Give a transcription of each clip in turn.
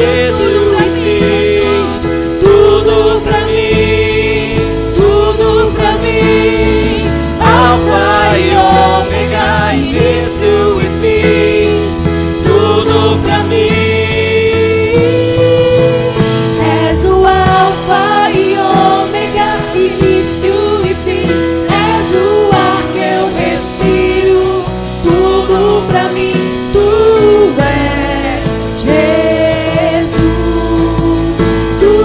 início e fim. Tudo pra mim, tudo pra mim. Alfa e ômega, início e fim. Tudo pra mim. És o alfa e ômega, início e fim. És o ar que eu respiro. Tudo pra mim. Tu és Jesus. Tu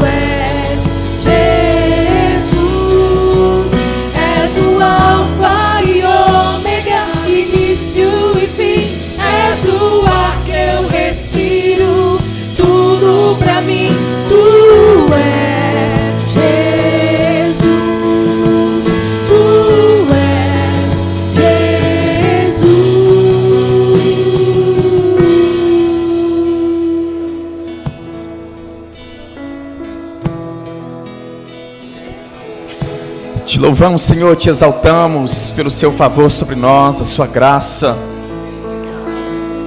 és Jesus. És o alfa e ômega, início e fim. És o ar que eu respiro. Tudo pra mim. Tu és Jesus. Tu és Jesus. Te louvamos, Senhor, te exaltamos pelo seu favor sobre nós, a sua graça.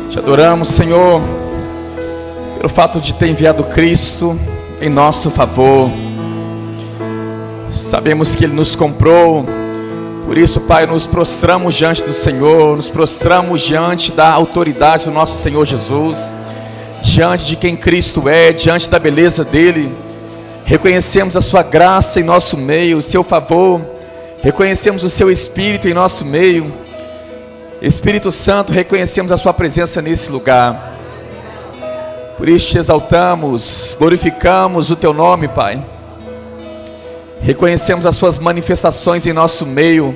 Te adoramos, Senhor, pelo fato de ter enviado Cristo em nosso favor. Sabemos que Ele nos comprou, por isso, Pai, nos prostramos diante do Senhor, nos prostramos diante da autoridade do nosso Senhor Jesus, diante de quem Cristo é, diante da beleza dEle. Reconhecemos a sua graça em nosso meio, o seu favor, reconhecemos o seu Espírito em nosso meio. Espírito Santo, reconhecemos a sua presença nesse lugar. Por isso te exaltamos, glorificamos o teu nome, Pai. Reconhecemos as suas manifestações em nosso meio.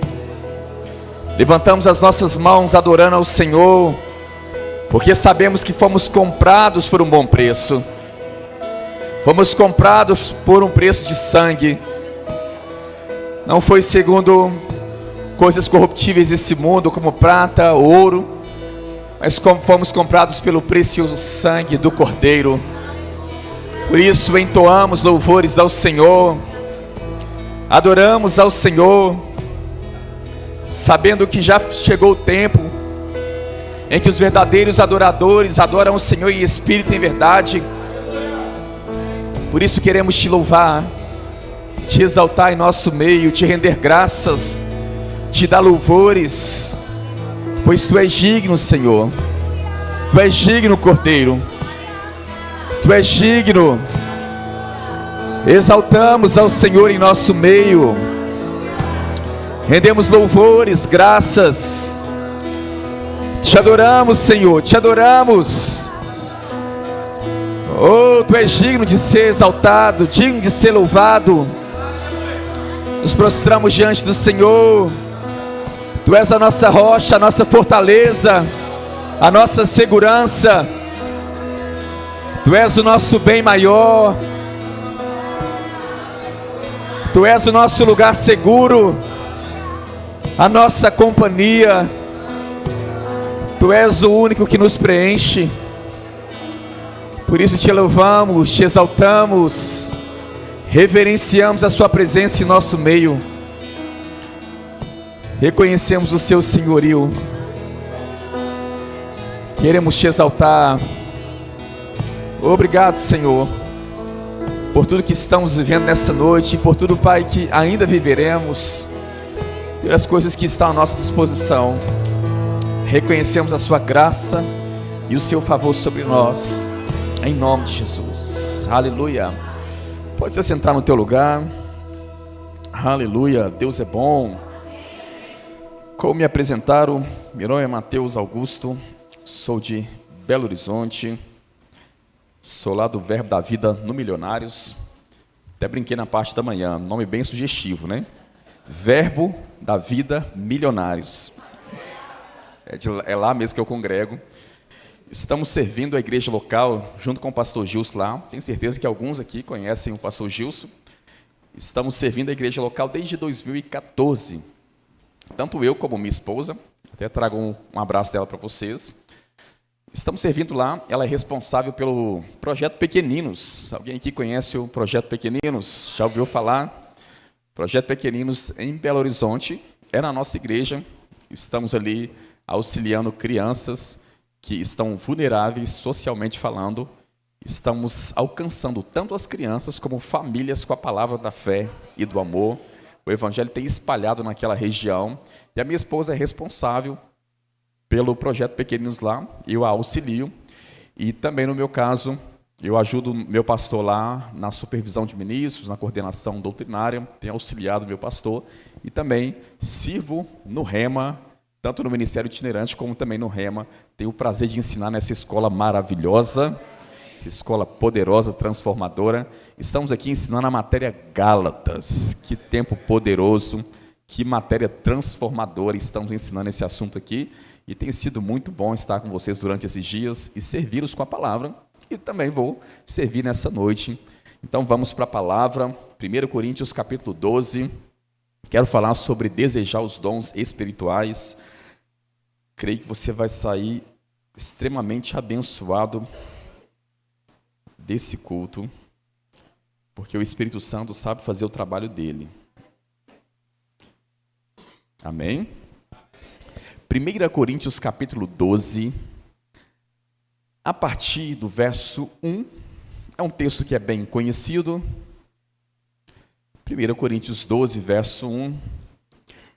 Levantamos as nossas mãos adorando ao Senhor, porque sabemos que fomos comprados por um bom preço. Fomos comprados por um preço de sangue. Não foi segundo coisas corruptíveis desse mundo, como prata, ouro, mas como fomos comprados pelo precioso sangue do Cordeiro. Por isso entoamos louvores ao Senhor, adoramos ao Senhor, sabendo que já chegou o tempo em que os verdadeiros adoradores adoram o Senhor em espírito e em verdade. Por isso queremos te louvar, te exaltar em nosso meio, te render graças, te dar louvores, pois tu és digno, Senhor. Tu és digno, Cordeiro. Tu és digno. Exaltamos ao Senhor em nosso meio. Rendemos louvores, graças. Te adoramos, Senhor, te adoramos. Oh, tu és digno de ser exaltado, digno de ser louvado. Nos prostramos diante do Senhor. Tu és a nossa rocha, a nossa fortaleza, a nossa segurança. Tu és o nosso bem maior. Tu és o nosso lugar seguro, a nossa companhia. Tu és o único que nos preenche. Por isso te louvamos, te exaltamos, reverenciamos a sua presença em nosso meio. Reconhecemos o seu senhorio. Queremos te exaltar. Obrigado, Senhor, por tudo que estamos vivendo nessa noite, por tudo, Pai, que ainda viveremos, pelas coisas que estão à nossa disposição. Reconhecemos a sua graça e o seu favor sobre nós, em nome de Jesus. Aleluia. Pode se sentar no teu lugar. Aleluia. Deus é bom. Como me apresentaram, meu nome é Mateus Augusto, sou de Belo Horizonte, sou lá do Verbo da Vida no Milionários. Até brinquei na parte da manhã, nome bem sugestivo, né? Verbo da Vida Milionários. É lá mesmo que eu congrego. Estamos servindo a igreja local junto com o pastor Gilson lá. Tenho certeza que alguns aqui conhecem o pastor Gilson. Estamos servindo a igreja local desde 2014. Tanto eu como minha esposa. Até trago um abraço dela para vocês. Estamos servindo lá. Ela é responsável pelo Projeto Pequeninos. Alguém aqui conhece o Projeto Pequeninos? Já ouviu falar? Projeto Pequeninos em Belo Horizonte. É na nossa igreja. Estamos ali auxiliando crianças que estão vulneráveis socialmente falando, estamos alcançando tanto as crianças como famílias com a palavra da fé e do amor. O evangelho tem espalhado naquela região e a minha esposa é responsável pelo projeto Pequeninos lá, eu a auxilio e também no meu caso eu ajudo meu pastor lá na supervisão de ministros, na coordenação doutrinária, tenho auxiliado meu pastor e também sirvo no Rema, tanto no Ministério Itinerante como também no Rema. Tenho o prazer de ensinar nessa escola maravilhosa, essa escola poderosa, transformadora. Estamos aqui ensinando a matéria Gálatas. Que tempo poderoso, que matéria transformadora. Estamos ensinando esse assunto aqui e tem sido muito bom estar com vocês durante esses dias e servi-los com a palavra. E também vou servir nessa noite. Então vamos para a palavra, 1 Coríntios capítulo 12. Quero falar sobre desejar os dons espirituais. Creio que você vai sair extremamente abençoado desse culto, porque o Espírito Santo sabe fazer o trabalho dele. Amém? 1 Coríntios capítulo 12, a partir do verso 1, é um texto que é bem conhecido. 1 Coríntios 12, verso 1,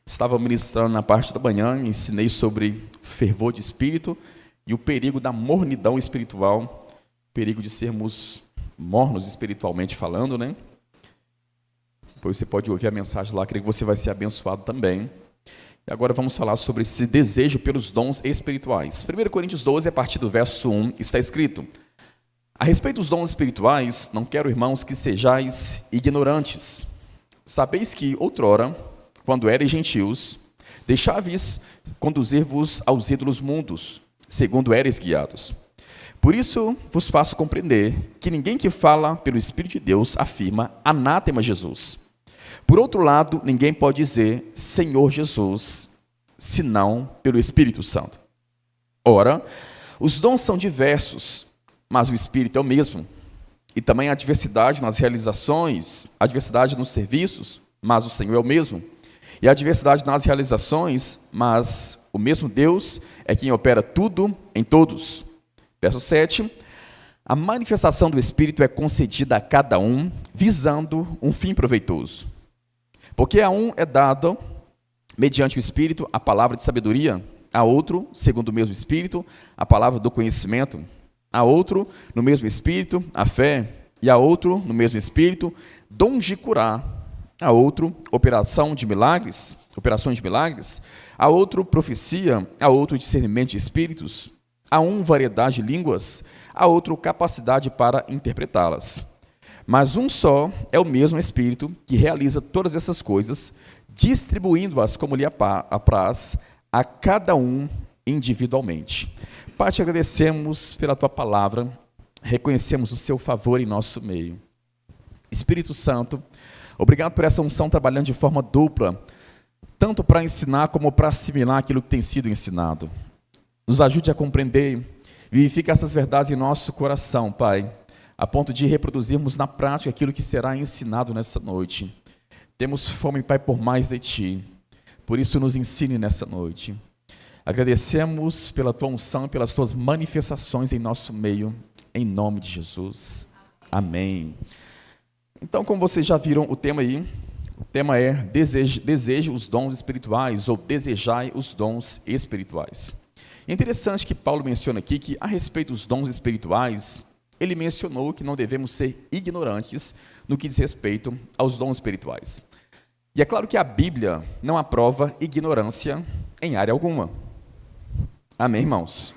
estava ministrando na parte da manhã, ensinei sobre fervor de espírito e o perigo da mornidão espiritual, perigo de sermos mornos espiritualmente falando, né? Depois você pode ouvir a mensagem lá, creio que você vai ser abençoado também. E agora vamos falar sobre esse desejo pelos dons espirituais. 1 Coríntios 12, a partir do verso 1, está escrito: a respeito dos dons espirituais, não quero, irmãos, que sejais ignorantes. Sabeis que, outrora, quando erais gentios, deixáveis conduzir-vos aos ídolos mundos, segundo erais guiados. Por isso vos faço compreender que ninguém que fala pelo Espírito de Deus afirma anátema Jesus. Por outro lado, ninguém pode dizer Senhor Jesus, senão pelo Espírito Santo. Ora, os dons são diversos, mas o Espírito é o mesmo. E também há diversidade nas realizações, há diversidade nos serviços, mas o Senhor é o mesmo. E há diversidade nas realizações, mas o mesmo Deus é quem opera tudo em todos. Verso 7, a manifestação do Espírito é concedida a cada um, visando um fim proveitoso. Porque a um é dado, mediante o Espírito, a palavra de sabedoria, a outro, segundo o mesmo Espírito, a palavra do conhecimento, a outro, no mesmo Espírito, a fé, e a outro, no mesmo Espírito, dons de curar, a outro, operações de milagres, a outro, profecia, a outro, discernimento de espíritos, a um, variedade de línguas, a outro, capacidade para interpretá-las. Mas um só é o mesmo Espírito que realiza todas essas coisas, distribuindo-as como lhe apraz a cada um individualmente. Pai, te agradecemos pela tua palavra, reconhecemos o seu favor em nosso meio. Espírito Santo, obrigado por essa unção trabalhando de forma dupla, tanto para ensinar como para assimilar aquilo que tem sido ensinado. Nos ajude a compreender, vivifica essas verdades em nosso coração, Pai, a ponto de reproduzirmos na prática aquilo que será ensinado nessa noite. Temos fome, Pai, por mais de Ti, por isso nos ensine nessa noite. Agradecemos pela Tua unção, pelas Tuas manifestações em nosso meio, em nome de Jesus. Amém. Então, como vocês já viram o tema aí, o tema é deseje os dons espirituais, ou desejai os dons espirituais. É interessante que Paulo menciona aqui que, a respeito dos dons espirituais, ele mencionou que não devemos ser ignorantes no que diz respeito aos dons espirituais. E é claro que a Bíblia não aprova ignorância em área alguma. Amém, irmãos?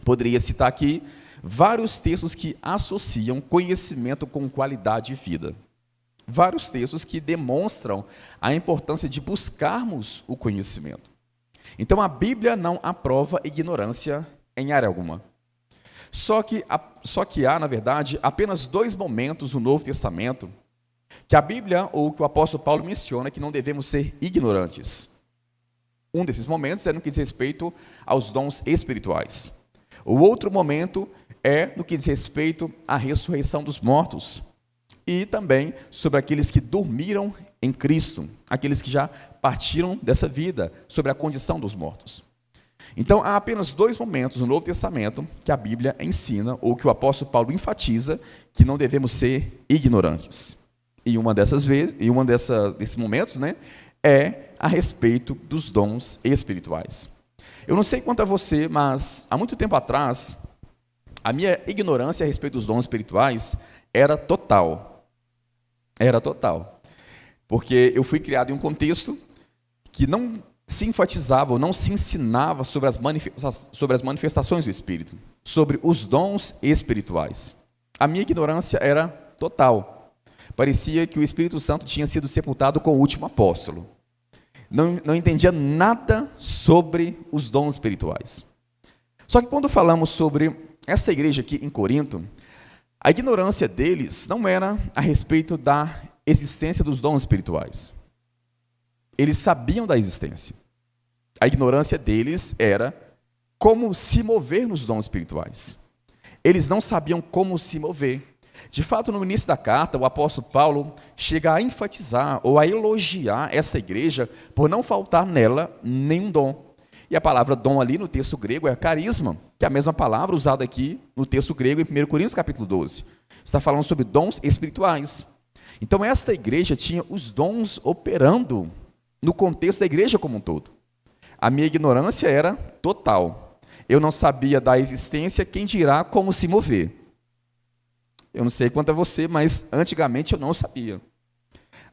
Poderia citar aqui vários textos que associam conhecimento com qualidade de vida. Vários textos que demonstram a importância de buscarmos o conhecimento. Então, a Bíblia não aprova ignorância em área alguma. Só que há, na verdade, apenas 2 momentos no Novo Testamento que a Bíblia, ou que o apóstolo Paulo menciona, que não devemos ser ignorantes. Um desses momentos é no que diz respeito aos dons espirituais. O outro momento é no que diz respeito à ressurreição dos mortos. E também sobre aqueles que dormiram em Cristo, aqueles que já partiram dessa vida, sobre a condição dos mortos. Então, há apenas 2 momentos no Novo Testamento que a Bíblia ensina, ou que o apóstolo Paulo enfatiza, que não devemos ser ignorantes. E uma dessas vezes, desses momentos, né, é a respeito dos dons espirituais. Eu não sei quanto a você, mas há muito tempo atrás, a minha ignorância a respeito dos dons espirituais era total. Era total. Porque eu fui criado em um contexto que não se enfatizava ou não se ensinava sobre as manifestações do Espírito, sobre os dons espirituais. A minha ignorância era total. Parecia que o Espírito Santo tinha sido sepultado com o último apóstolo. Não entendia nada sobre os dons espirituais. Só que quando falamos sobre essa igreja aqui em Corinto, a ignorância deles não era a respeito da existência dos dons espirituais. Eles sabiam da existência. A ignorância deles era como se mover nos dons espirituais. Eles não sabiam como se mover. De fato, no início da carta, o apóstolo Paulo chega a enfatizar ou a elogiar essa igreja por não faltar nela nenhum dom. E a palavra dom ali no texto grego é carisma, que é a mesma palavra usada aqui no texto grego em 1 Coríntios capítulo 12. Está falando sobre dons espirituais. Então, essa igreja tinha os dons operando no contexto da igreja como um todo. A minha ignorância era total. Eu não sabia da existência, quem dirá como se mover. Eu não sei quanto a você, mas antigamente eu não sabia.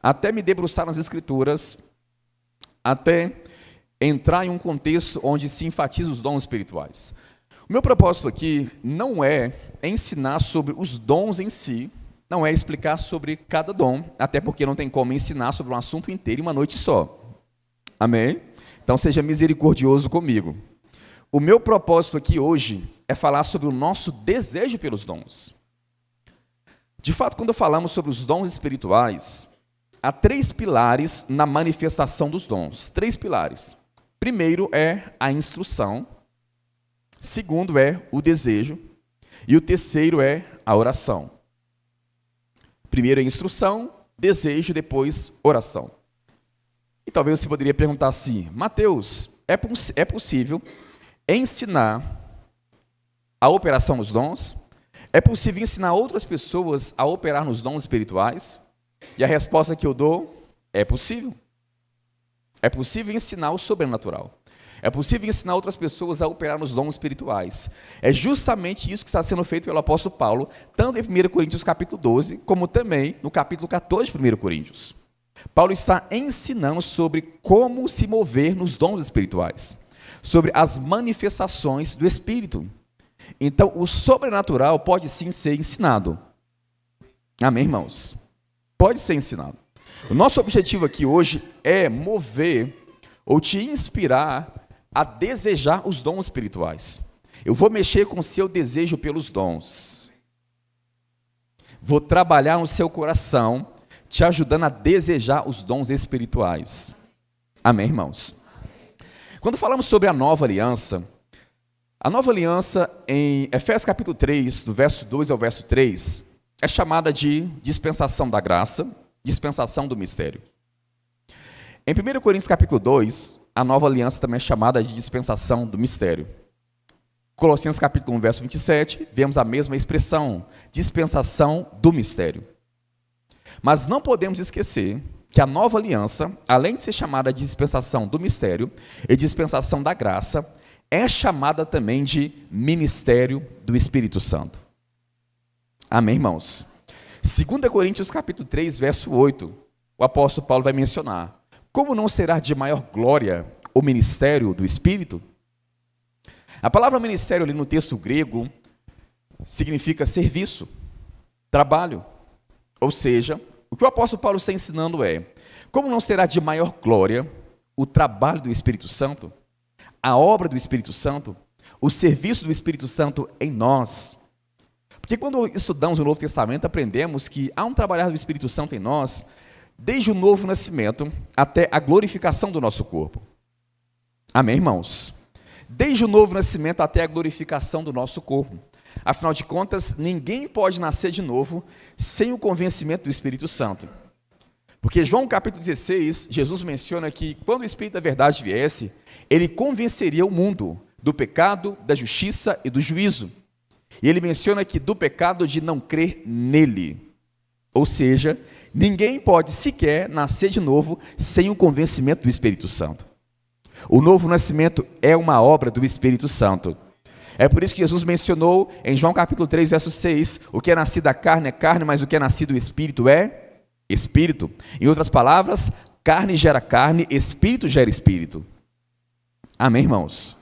Até me debruçar nas Escrituras, até entrar em um contexto onde se enfatiza os dons espirituais. O meu propósito aqui não é ensinar sobre os dons em si, não é explicar sobre cada dom, até porque não tem como ensinar sobre um assunto inteiro em uma noite só. Amém? Então seja misericordioso comigo. O meu propósito aqui hoje é falar sobre o nosso desejo pelos dons. De fato, quando falamos sobre os dons espirituais, há 3 pilares na manifestação dos dons. 3 pilares. Primeiro é a instrução. Segundo é o desejo. E o terceiro é a oração. Primeiro é instrução, desejo, depois oração. E talvez você poderia perguntar assim: Mateus, é possível ensinar a operação nos dons? É possível ensinar outras pessoas a operar nos dons espirituais? E a resposta que eu dou é possível. É possível ensinar o sobrenatural. É possível ensinar outras pessoas a operar nos dons espirituais. É justamente isso que está sendo feito pelo apóstolo Paulo, tanto em 1 Coríntios capítulo 12, como também no capítulo 14 de 1 Coríntios. Paulo está ensinando sobre como se mover nos dons espirituais, sobre as manifestações do Espírito. Então, o sobrenatural pode sim ser ensinado. Amém, irmãos? Pode ser ensinado. O nosso objetivo aqui hoje é mover ou te inspirar a desejar os dons espirituais. Eu vou mexer com o seu desejo pelos dons. Vou trabalhar no seu coração, te ajudando a desejar os dons espirituais. Amém, irmãos? Quando falamos sobre a nova aliança em Efésios capítulo 3, do verso 2 ao verso 3, é chamada de dispensação da graça, dispensação do mistério. Em 1 Coríntios capítulo 2, a nova aliança também é chamada de dispensação do mistério. Colossenses capítulo 1, verso 27, vemos a mesma expressão, dispensação do mistério. Mas não podemos esquecer que a nova aliança, além de ser chamada de dispensação do mistério e dispensação da graça, é chamada também de ministério do Espírito Santo. Amém, irmãos? 2 Coríntios capítulo 3, verso 8, o apóstolo Paulo vai mencionar: como não será de maior glória o ministério do Espírito? A palavra ministério ali no texto grego significa serviço, trabalho. Ou seja, o que o apóstolo Paulo está ensinando é: como não será de maior glória o trabalho do Espírito Santo, a obra do Espírito Santo, o serviço do Espírito Santo em nós? Porque quando estudamos o Novo Testamento, aprendemos que há um trabalhar do Espírito Santo em nós, desde o novo nascimento até a glorificação do nosso corpo. Amém, irmãos? Desde o novo nascimento até a glorificação do nosso corpo. Afinal de contas, ninguém pode nascer de novo sem o convencimento do Espírito Santo. Porque João capítulo 16, Jesus menciona que quando o Espírito da verdade viesse, ele convenceria o mundo do pecado, da justiça e do juízo. E ele menciona que do pecado de não crer nele. Ou seja, ninguém pode sequer nascer de novo sem o convencimento do Espírito Santo. O novo nascimento é uma obra do Espírito Santo. É por isso que Jesus mencionou em João capítulo 3, verso 6, o que é nascido da carne é carne, mas o que é nascido do Espírito é Espírito. Em outras palavras, carne gera carne, Espírito gera Espírito. Amém, irmãos?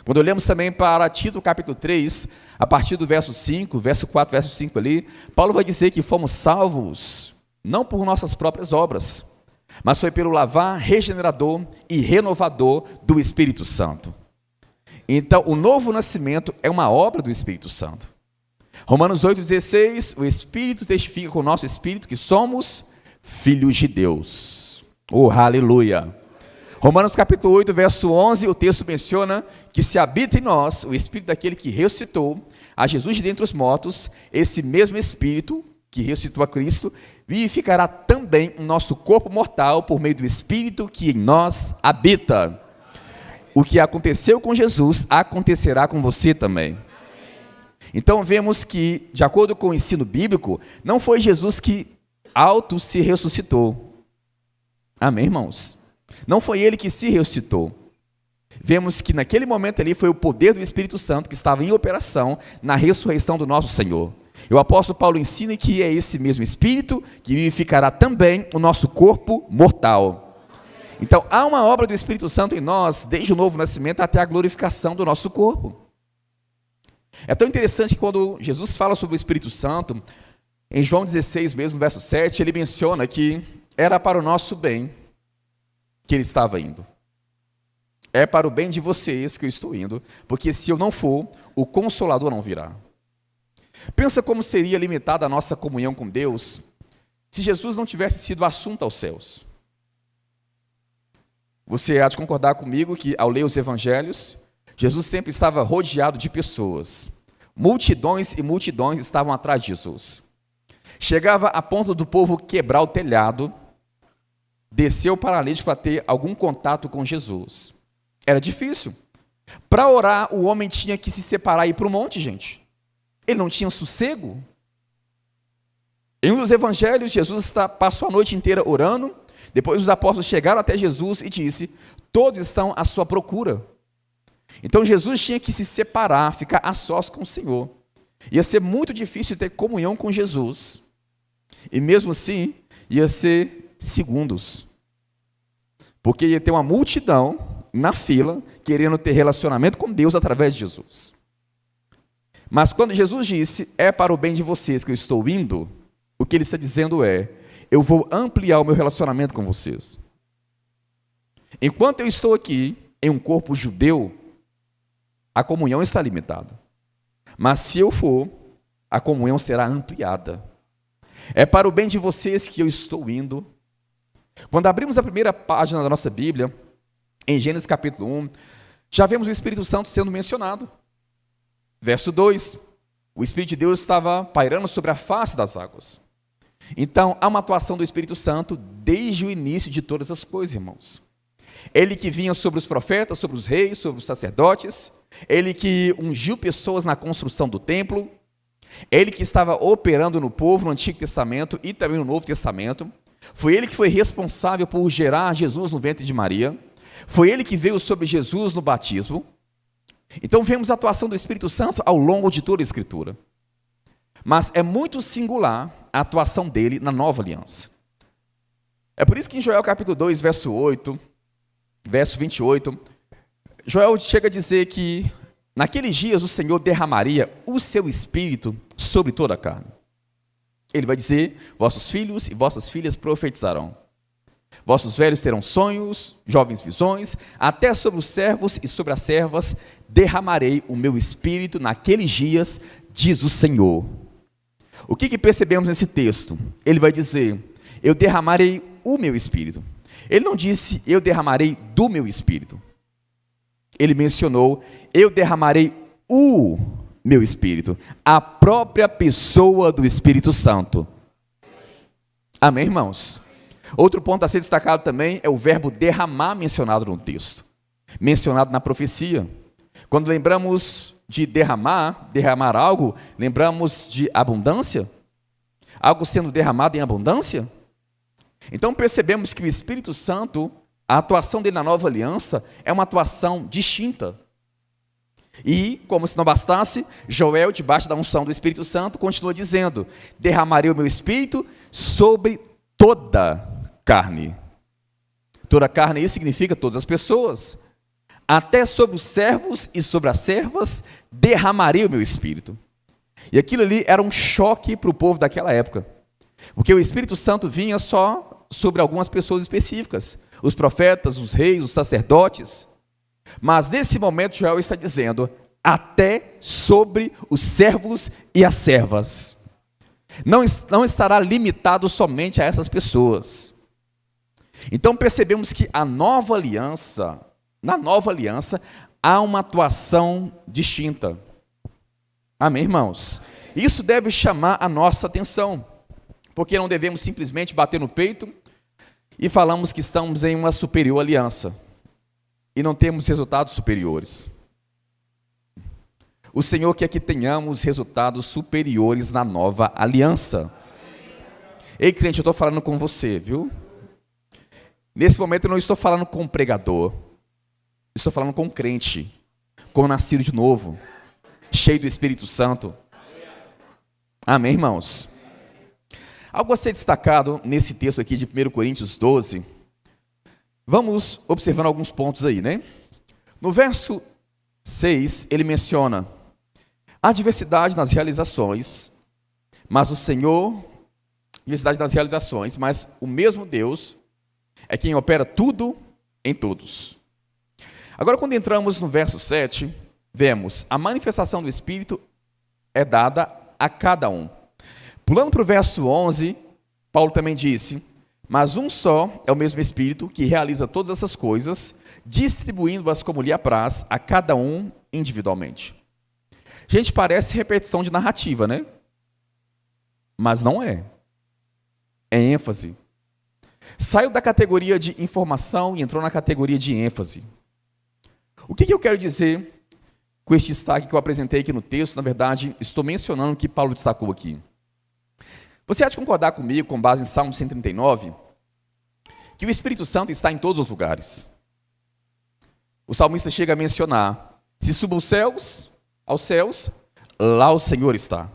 Quando olhamos também para Tito capítulo 3, a partir do verso 5, verso 4, verso 5 ali, Paulo vai dizer que fomos salvos, não por nossas próprias obras, mas foi pelo lavar regenerador e renovador do Espírito Santo. Então, o novo nascimento é uma obra do Espírito Santo. Romanos 8,16, o Espírito testifica com o nosso Espírito que somos filhos de Deus. Oh, aleluia! Romanos capítulo 8, verso 11, o texto menciona que se habita em nós o Espírito daquele que ressuscitou a Jesus de dentre os mortos, esse mesmo Espírito que ressuscitou a Cristo, vivificará também o nosso corpo mortal por meio do Espírito que em nós habita. O que aconteceu com Jesus, acontecerá com você também. Então vemos que, de acordo com o ensino bíblico, não foi Jesus que auto se ressuscitou. Amém, irmãos? Não foi ele que se ressuscitou. Vemos que naquele momento ali foi o poder do Espírito Santo que estava em operação na ressurreição do nosso Senhor. E o apóstolo Paulo ensina que é esse mesmo Espírito que vivificará também o nosso corpo mortal. Então há uma obra do Espírito Santo em nós, desde o novo nascimento até a glorificação do nosso corpo. É tão interessante que quando Jesus fala sobre o Espírito Santo, em João 16 mesmo, verso 7, ele menciona que era para o nosso bem que ele estava indo. É para o bem de vocês que eu estou indo, porque se eu não for, o Consolador não virá. Pensa como seria limitada a nossa comunhão com Deus se Jesus não tivesse sido assunto aos céus. Você há de concordar comigo que, ao ler os evangelhos, Jesus sempre estava rodeado de pessoas. Multidões e multidões estavam atrás de Jesus. Chegava a ponto do povo quebrar o telhado, descer o paralítico para ter algum contato com Jesus. Era difícil. Para orar, o homem tinha que se separar e ir para o monte, gente. Ele não tinha sossego. Em um dos evangelhos, Jesus passou a noite inteira orando. Depois os apóstolos chegaram até Jesus e disse: todos estão à sua procura. Então Jesus tinha que se separar, ficar a sós com o Senhor. Ia ser muito difícil ter comunhão com Jesus. E mesmo assim, ia ser segundos. Porque ia ter uma multidão na fila, querendo ter relacionamento com Deus através de Jesus. Mas quando Jesus disse, é para o bem de vocês que eu estou indo, o que ele está dizendo é, eu vou ampliar o meu relacionamento com vocês. Enquanto eu estou aqui, em um corpo judeu, a comunhão está limitada. Mas se eu for, a comunhão será ampliada. É para o bem de vocês que eu estou indo. Quando abrimos a primeira página da nossa Bíblia, em Gênesis capítulo 1, já vemos o Espírito Santo sendo mencionado. Verso 2, o Espírito de Deus estava pairando sobre a face das águas. Então, há uma atuação do Espírito Santo desde o início de todas as coisas, irmãos. Ele que vinha sobre os profetas, sobre os reis, sobre os sacerdotes, ele que ungiu pessoas na construção do templo, ele que estava operando no povo no Antigo Testamento e também no Novo Testamento, foi ele que foi responsável por gerar Jesus no ventre de Maria, foi ele que veio sobre Jesus no batismo. Então vemos a atuação do Espírito Santo ao longo de toda a Escritura. Mas é muito singular a atuação dele na nova aliança. É por isso que em Joel capítulo 2, verso 8, verso 28, Joel chega a dizer que naqueles dias o Senhor derramaria o seu Espírito sobre toda a carne. Ele vai dizer, vossos filhos e vossas filhas profetizarão. Vossos velhos terão sonhos, jovens visões, até sobre os servos e sobre as servas derramarei o meu Espírito naqueles dias, diz o Senhor. O que percebemos nesse texto? Ele vai dizer, eu derramarei o meu Espírito. Ele não disse, eu derramarei do meu Espírito. Ele mencionou, eu derramarei o meu Espírito, a própria pessoa do Espírito Santo. Amém, irmãos? Outro ponto a ser destacado também é o verbo derramar mencionado no texto, mencionado na profecia. Quando lembramos de derramar algo, lembramos de abundância? Algo sendo derramado em abundância? Então percebemos que o Espírito Santo, a atuação dele na nova aliança, é uma atuação distinta. E, como se não bastasse, Joel, debaixo da unção do Espírito Santo, continua dizendo: derramarei o meu Espírito sobre toda carne. Toda carne, isso significa todas as pessoas. Até sobre os servos e sobre as servas derramarei o meu Espírito. E aquilo ali era um choque para o povo daquela época, porque o Espírito Santo vinha só sobre algumas pessoas específicas, os profetas, os reis, os sacerdotes. Mas nesse momento Joel está dizendo: até sobre os servos e as servas. Não estará limitado somente a essas pessoas. Então percebemos que na nova aliança, há uma atuação distinta. Amém, irmãos? Isso deve chamar a nossa atenção, porque não devemos simplesmente bater no peito e falamos que estamos em uma superior aliança e não temos resultados superiores. O Senhor quer que tenhamos resultados superiores na nova aliança. Ei, crente, eu estou falando com você, viu? Nesse momento eu não estou falando com um pregador, estou falando com um crente, com um nascido de novo, cheio do Espírito Santo. Amém, irmãos? Algo a ser destacado nesse texto aqui de 1 Coríntios 12, vamos observando alguns pontos aí, né? No verso 6, ele menciona: há diversidade nas realizações, mas o Senhor, diversidade nas realizações, mas o mesmo Deus é quem opera tudo em todos. Agora, quando entramos no verso 7, vemos: a manifestação do Espírito é dada a cada um. Pulando para o verso 11, Paulo também disse: mas um só é o mesmo Espírito que realiza todas essas coisas, distribuindo-as como lhe apraz a cada um individualmente. Gente, parece repetição de narrativa, né? Mas não é. É ênfase. Saiu da categoria de informação e entrou na categoria de ênfase. O que eu quero dizer com este destaque que eu apresentei aqui no texto? Na verdade, estou mencionando o que Paulo destacou aqui. Você há de concordar comigo, com base em Salmo 139, que o Espírito Santo está em todos os lugares. O salmista chega a mencionar: se subo aos céus, lá o Senhor está.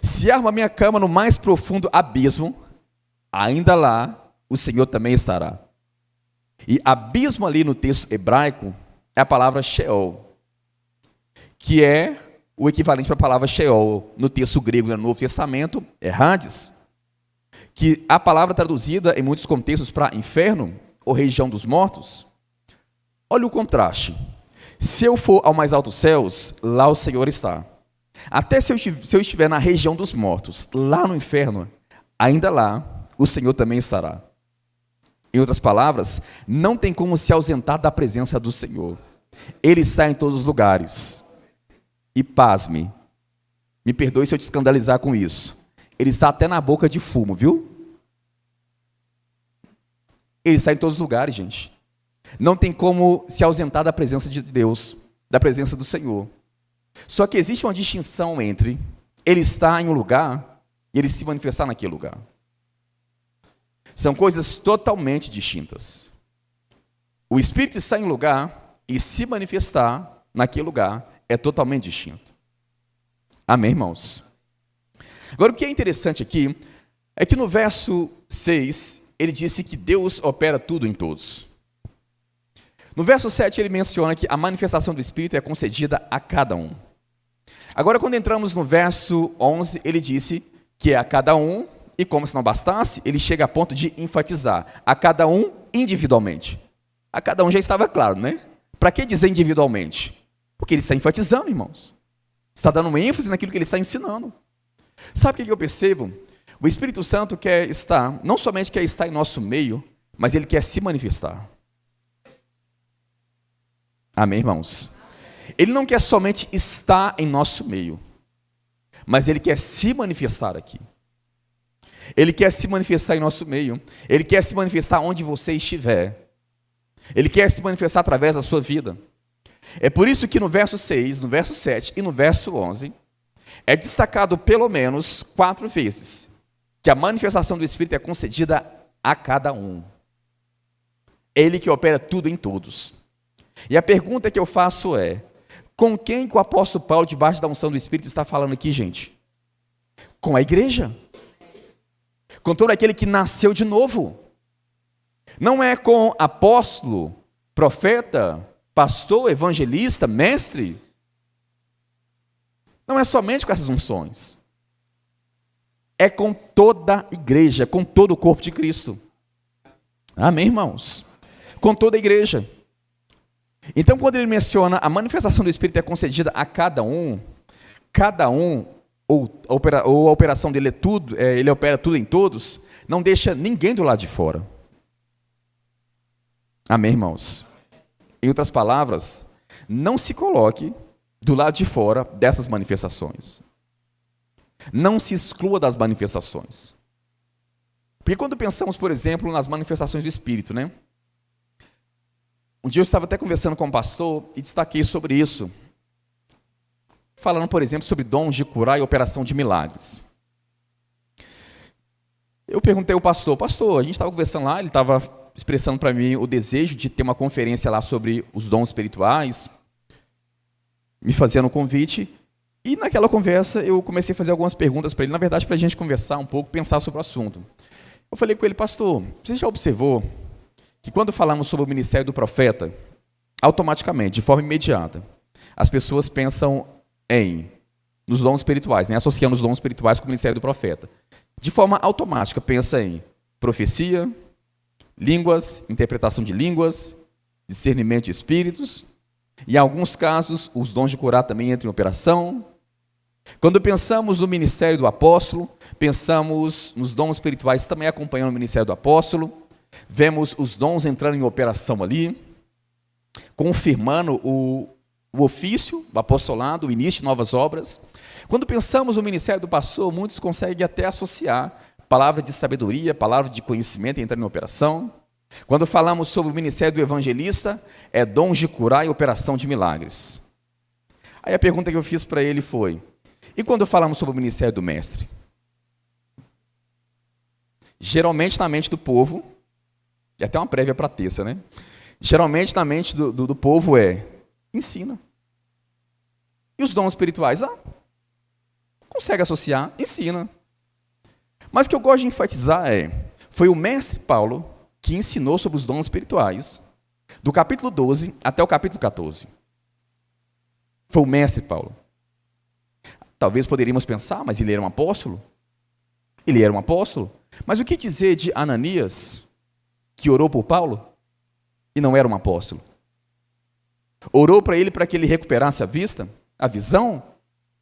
Se armo a minha cama no mais profundo abismo, ainda lá o Senhor também estará. E abismo ali no texto hebraico é a palavra Sheol, que é o equivalente para a palavra Sheol no texto grego do Novo Testamento é Hades, que a palavra traduzida em muitos contextos para inferno ou região dos mortos. Olha o contraste. Se eu for ao mais altos céus, lá o Senhor está. Até se eu estiver na região dos mortos, lá no inferno, ainda lá o Senhor também estará. Em outras palavras, não tem como se ausentar da presença do Senhor. Ele está em todos os lugares. E pasme, me perdoe se eu te escandalizar com isso, ele está até na boca de fumo, viu? Ele está em todos os lugares, gente. Não tem como se ausentar da presença de Deus, da presença do Senhor. Só que existe uma distinção entre ele estar em um lugar e ele se manifestar naquele lugar. São coisas totalmente distintas. O Espírito está em um lugar e se manifestar naquele lugar é totalmente distinto. Amém, irmãos? Agora, o que é interessante aqui é que no verso 6, ele disse que Deus opera tudo em todos. No verso 7, ele menciona que a manifestação do Espírito é concedida a cada um. Agora, quando entramos no verso 11, ele disse que é a cada um, e como se não bastasse, ele chega a ponto de enfatizar a cada um individualmente. A cada um já estava claro, né? Para que dizer individualmente? Porque ele está enfatizando, irmãos. Está dando uma ênfase naquilo que ele está ensinando. Sabe o que eu percebo? O Espírito Santo não somente quer estar em nosso meio, mas ele quer se manifestar. Amém, irmãos? Ele não quer somente estar em nosso meio, mas ele quer se manifestar aqui. Ele quer se manifestar em nosso meio. Ele quer se manifestar onde você estiver. Ele quer se manifestar através da sua vida. É por isso que no verso 6, no verso 7 e no verso 11, é destacado pelo menos 4 vezes que a manifestação do Espírito é concedida a cada um. Ele que opera tudo em todos. E a pergunta que eu faço é, com quem que o apóstolo Paulo, debaixo da unção do Espírito, está falando aqui, gente? Com a igreja. Com todo aquele que nasceu de novo. Não é com apóstolo, profeta, pastor, evangelista, mestre. Não é somente com essas unções. É com toda a igreja, com todo o corpo de Cristo. Amém, irmãos? Com toda a igreja. Então, quando ele menciona a manifestação do Espírito é concedida a cada um, ou a operação dele é tudo, ele opera tudo em todos, não deixa ninguém do lado de fora. Amém, irmãos? Em outras palavras, não se coloque do lado de fora dessas manifestações. Não se exclua das manifestações. Porque quando pensamos, por exemplo, nas manifestações do Espírito, né? Um dia eu estava até conversando com um pastor e destaquei sobre isso. Falando, por exemplo, sobre dons de curar e operação de milagres. Eu perguntei ao pastor, a gente estava conversando lá, ele estava expressando para mim o desejo de ter uma conferência lá sobre os dons espirituais, me fazendo um convite, e naquela conversa eu comecei a fazer algumas perguntas para ele, na verdade para a gente conversar um pouco, pensar sobre o assunto. Eu falei com ele, pastor, você já observou que quando falamos sobre o ministério do profeta, automaticamente, de forma imediata, as pessoas pensam nos dons espirituais, né? Associando os dons espirituais com o ministério do profeta. De forma automática, pensa em profecia, línguas, interpretação de línguas, discernimento de espíritos, e em alguns casos, os dons de curar também entram em operação. Quando pensamos no ministério do apóstolo, pensamos nos dons espirituais também acompanhando o ministério do apóstolo, vemos os dons entrando em operação ali, confirmando o ofício, o apostolado, o início de novas obras. Quando pensamos no ministério do pastor, muitos conseguem até associar palavra de sabedoria, palavra de conhecimento entrando em operação. Quando falamos sobre o ministério do evangelista, é dons de curar e operação de milagres. Aí a pergunta que eu fiz para ele foi, e quando falamos sobre o ministério do mestre? Geralmente na mente do povo, e até uma prévia para a terça, né? Geralmente na mente do povo ensina. E os dons espirituais? Consegue associar? Ensina. Mas o que eu gosto de enfatizar foi o mestre Paulo que ensinou sobre os dons espirituais, do capítulo 12 até o capítulo 14. Foi o mestre Paulo. Talvez poderíamos pensar, mas ele era um apóstolo? Ele era um apóstolo. Mas o que dizer de Ananias, que orou por Paulo e não era um apóstolo? Orou para ele para que ele recuperasse a vista, a visão?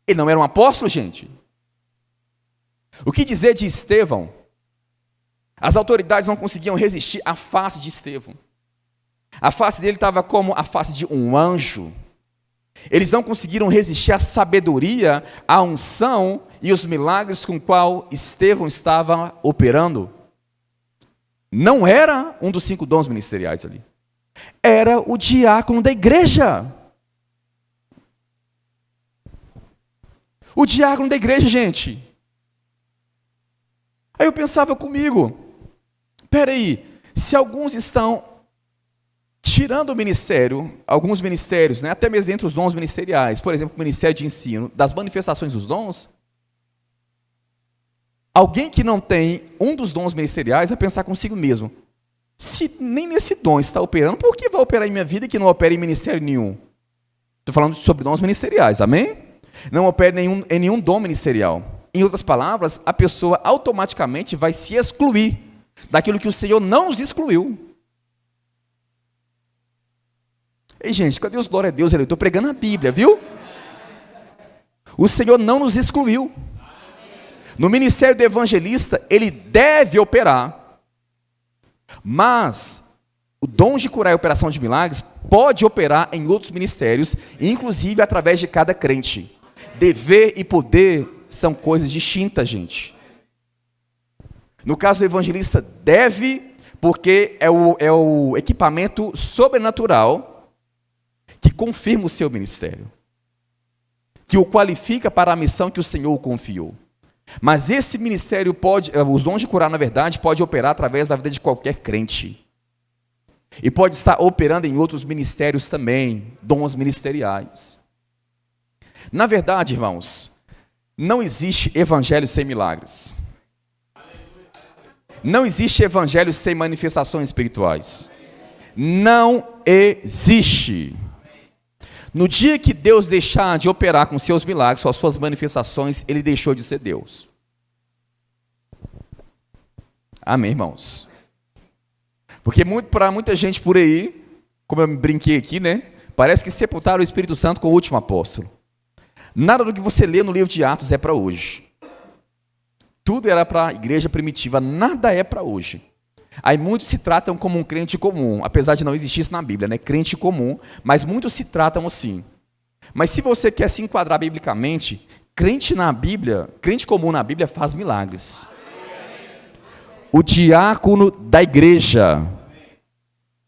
Ele não era um apóstolo, gente? O que dizer de Estevão? As autoridades não conseguiam resistir à face de Estevão. A face dele estava como a face de um anjo. Eles não conseguiram resistir à sabedoria, à unção e os milagres com qual Estevão estava operando. Não era um dos 5 dons ministeriais ali. Era o diácono da igreja. O diácono da igreja, gente. Aí eu pensava comigo, peraí, se alguns estão tirando o ministério, alguns ministérios, né, até mesmo entre os dons ministeriais, por exemplo, o ministério de ensino, das manifestações dos dons, alguém que não tem um dos dons ministeriais vai pensar consigo mesmo, se nem nesse dom está operando, por que vai operar em minha vida que não opera em ministério nenhum? Estou falando sobre dons ministeriais, amém? Não opera em nenhum dom ministerial. Em outras palavras, a pessoa automaticamente vai se excluir daquilo que o Senhor não nos excluiu. Ei, gente, cadê os glória a Deus? Eu estou pregando a Bíblia, viu? O Senhor não nos excluiu. No ministério do evangelista, ele deve operar, mas o dom de curar e operação de milagres pode operar em outros ministérios, inclusive através de cada crente. Dever e poder são coisas distintas, gente. No caso do evangelista, deve, porque é o equipamento sobrenatural que confirma o seu ministério, que o qualifica para a missão que o Senhor o confiou. Mas esse ministério pode, os dons de curar, na verdade, pode operar através da vida de qualquer crente. E pode estar operando em outros ministérios também, dons ministeriais. Na verdade, irmãos, não existe evangelho sem milagres. Não existe evangelho sem manifestações espirituais. Não existe. No dia que Deus deixar de operar com seus milagres, com as suas manifestações, ele deixou de ser Deus. Amém, irmãos? Porque para muita gente por aí, como eu brinquei aqui, né? Parece que sepultaram o Espírito Santo com o último apóstolo. Nada do que você lê no livro de Atos é para hoje. Tudo era para a igreja primitiva, nada é para hoje. Aí muitos se tratam como um crente comum, apesar de não existir isso na Bíblia, né? Crente comum, mas muitos se tratam assim. Mas se você quer se enquadrar biblicamente, crente na Bíblia, crente comum na Bíblia faz milagres. O diácono da igreja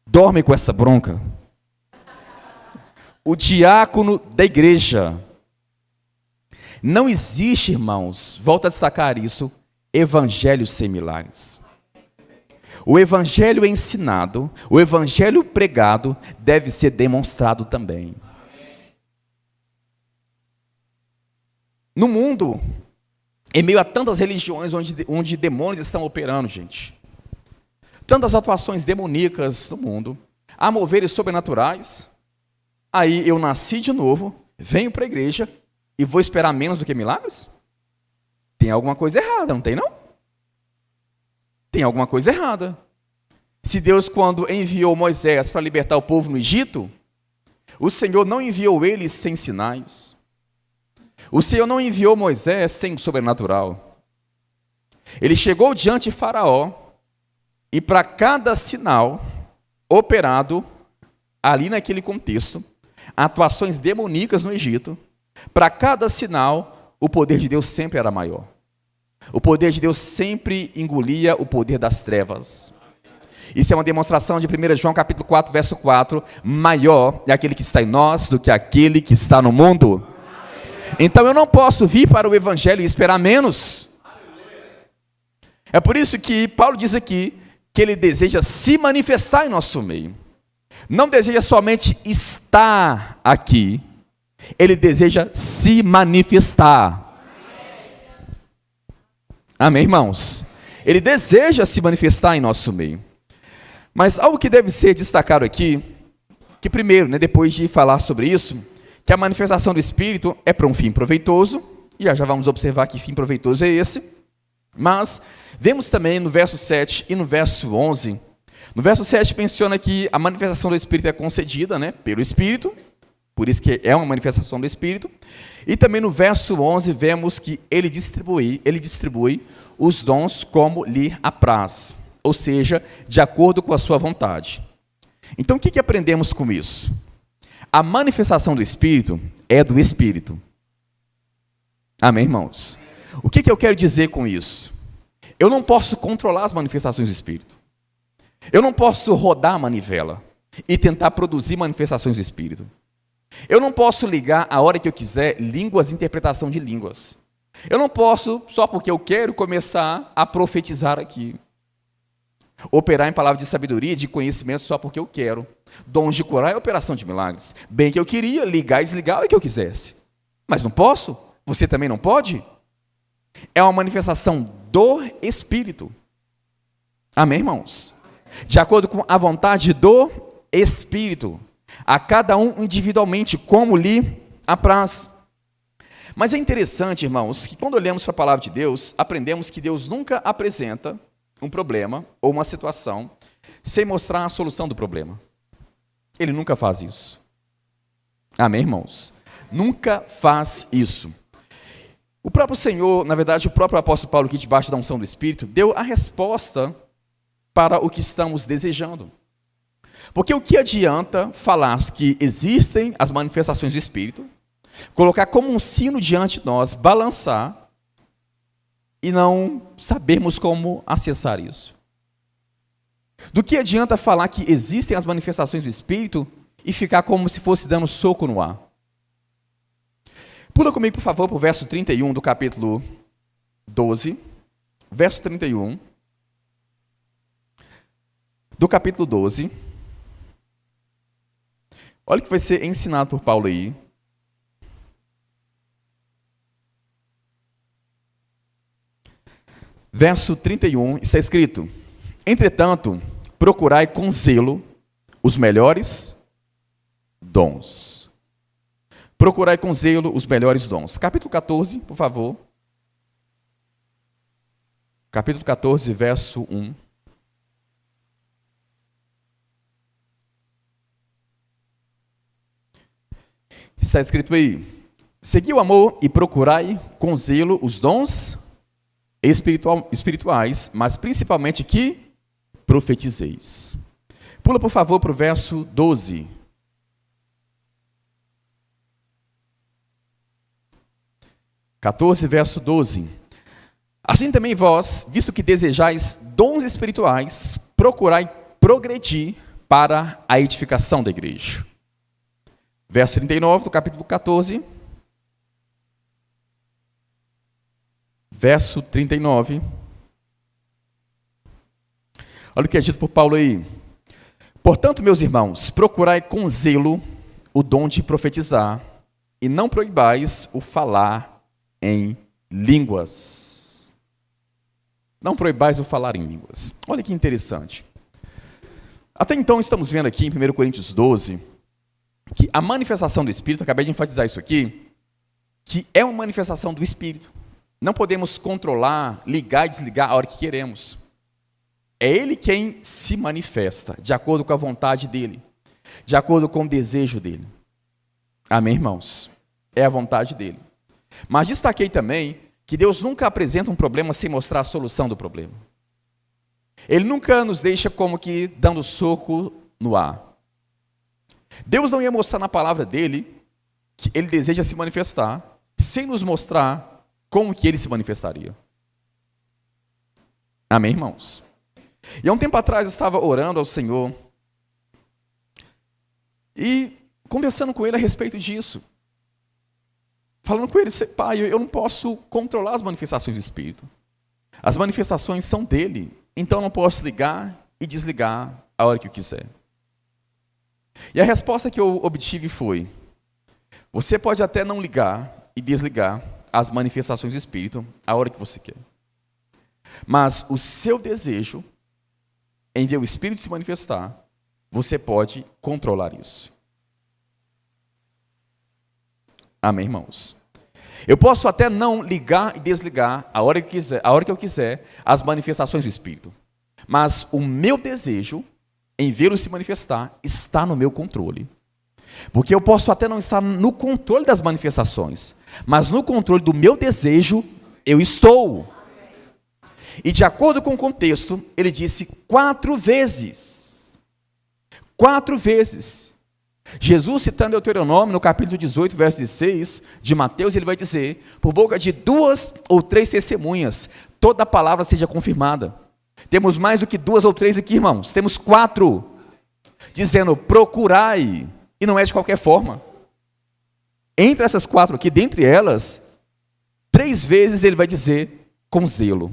dorme com essa bronca. O diácono da igreja. Não existe, irmãos, volto a destacar isso, evangelho sem milagres. O evangelho ensinado, o evangelho pregado deve ser demonstrado também. No mundo, em meio a tantas religiões onde demônios estão operando, gente, tantas atuações demoníacas no mundo, há moveres sobrenaturais, aí eu nasci de novo, venho para a igreja e vou esperar menos do que milagres? Tem alguma coisa errada, não tem não? Tem alguma coisa errada. Se Deus, quando enviou Moisés para libertar o povo no Egito, o Senhor não enviou eles sem sinais. O Senhor não enviou Moisés sem o sobrenatural. Ele chegou diante de Faraó e para cada sinal operado ali naquele contexto, atuações demoníacas no Egito, para cada sinal o poder de Deus sempre era maior. O poder de Deus sempre engolia o poder das trevas. Isso é uma demonstração de 1 João capítulo 4, verso 4. Maior é aquele que está em nós do que aquele que está no mundo. Então eu não posso vir para o evangelho e esperar menos. É por isso que Paulo diz aqui que ele deseja se manifestar em nosso meio. Não deseja somente estar aqui, ele deseja se manifestar. Amém, irmãos? Ele deseja se manifestar em nosso meio. Mas algo que deve ser destacado aqui, que primeiro, né, depois de falar sobre isso, que a manifestação do Espírito é para um fim proveitoso, e já vamos observar que fim proveitoso é esse, mas vemos também no verso 7 e no verso 11, no verso 7 menciona que a manifestação do Espírito é concedida, né, pelo Espírito, por isso que é uma manifestação do Espírito, e também no verso 11 vemos que ele distribui os dons como lhe apraz, ou seja, de acordo com a sua vontade. Então o que aprendemos com isso? A manifestação do Espírito é do Espírito. Amém, irmãos? O que eu quero dizer com isso? Eu não posso controlar as manifestações do Espírito. Eu não posso rodar a manivela e tentar produzir manifestações do Espírito. Eu não posso ligar a hora que eu quiser línguas e interpretação de línguas. Eu não posso, só porque eu quero, começar a profetizar aqui. Operar em palavras de sabedoria, de conhecimento só porque eu quero. Dons de curar é operação de milagres. Bem que eu queria, ligar e desligar o que eu quisesse. Mas não posso? Você também não pode? É uma manifestação do Espírito. Amém, irmãos? De acordo com a vontade do Espírito. A cada um individualmente, como lhe apraz. Mas é interessante, irmãos, que quando olhamos para a palavra de Deus, aprendemos que Deus nunca apresenta um problema ou uma situação sem mostrar a solução do problema. Ele nunca faz isso. Amém, irmãos? Nunca faz isso. O próprio Senhor, na verdade, o próprio apóstolo Paulo, aqui debaixo da unção do Espírito, deu a resposta para o que estamos desejando. Porque o que adianta falar que existem as manifestações do Espírito, colocar como um sino diante de nós, balançar, e não sabermos como acessar isso? Do que adianta falar que existem as manifestações do Espírito e ficar como se fosse dando soco no ar? Pula comigo, por favor, para o verso 31 do capítulo 12. Verso 31 do capítulo 12. Olha o que vai ser ensinado por Paulo aí. Verso 31, está escrito: entretanto, procurai com zelo os melhores dons. Procurai com zelo os melhores dons. Capítulo 14, por favor. Capítulo 14, verso 1. Está escrito aí: segui o amor e procurai com zelo os dons espirituais, mas principalmente que profetizeis. Pula, por favor, para o verso 12. Verso 12. Assim também vós, visto que desejais dons espirituais, procurai progredir para a edificação da igreja. Verso 39 do capítulo 14. Verso 39. Olha o que é dito por Paulo aí. Portanto, meus irmãos, procurai com zelo o dom de profetizar, e não proibais o falar em línguas. Não proibais o falar em línguas. Olha que interessante. Até então estamos vendo aqui em 1 Coríntios 12, que a manifestação do Espírito, acabei de enfatizar isso aqui, que é uma manifestação do Espírito. Não podemos controlar, ligar e desligar a hora que queremos. É Ele quem se manifesta, de acordo com a vontade dEle, de acordo com o desejo dEle. Amém, irmãos? É a vontade dEle. Mas destaquei também que Deus nunca apresenta um problema sem mostrar a solução do problema. Ele nunca nos deixa como que dando soco no ar. Deus não ia mostrar na palavra dele que ele deseja se manifestar, sem nos mostrar como que ele se manifestaria. Amém, irmãos? E há um tempo atrás eu estava orando ao Senhor e conversando com ele a respeito disso. Falando com ele: pai, eu não posso controlar as manifestações do Espírito. As manifestações são dele, então eu não posso ligar e desligar a hora que eu quiser. E a resposta que eu obtive foi: você pode até não ligar e desligar as manifestações do Espírito a hora que você quer. Mas o seu desejo em ver o Espírito se manifestar, você pode controlar isso. Amém, irmãos? Eu posso até não ligar e desligar a hora que eu quiser as manifestações do Espírito. Mas o meu desejo em vê-lo se manifestar está no meu controle. Porque eu posso até não estar no controle das manifestações, mas no controle do meu desejo eu estou. E de acordo com o contexto, ele disse 4 vezes. 4 vezes. Jesus, citando Deuteronômio, no capítulo 18, verso 16, de Mateus, ele vai dizer: por boca de 2 ou 3 testemunhas, toda a palavra seja confirmada. Temos mais do que 2 ou 3 aqui, irmãos. Temos 4. Dizendo: procurai. E não é de qualquer forma. Entre essas 4 aqui, dentre elas, 3 vezes ele vai dizer com zelo,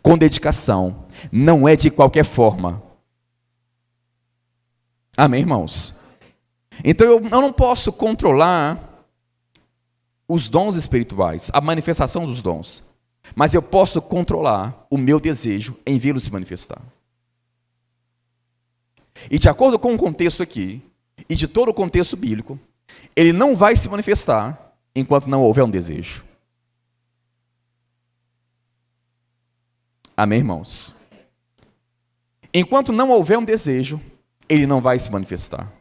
com dedicação. Não é de qualquer forma. Amém, irmãos? Então eu não posso controlar os dons espirituais, a manifestação dos dons, mas eu posso controlar o meu desejo em vê-lo se manifestar. E de acordo com o contexto aqui, e de todo o contexto bíblico, ele não vai se manifestar enquanto não houver um desejo. Amém, irmãos? Enquanto não houver um desejo, ele não vai se manifestar.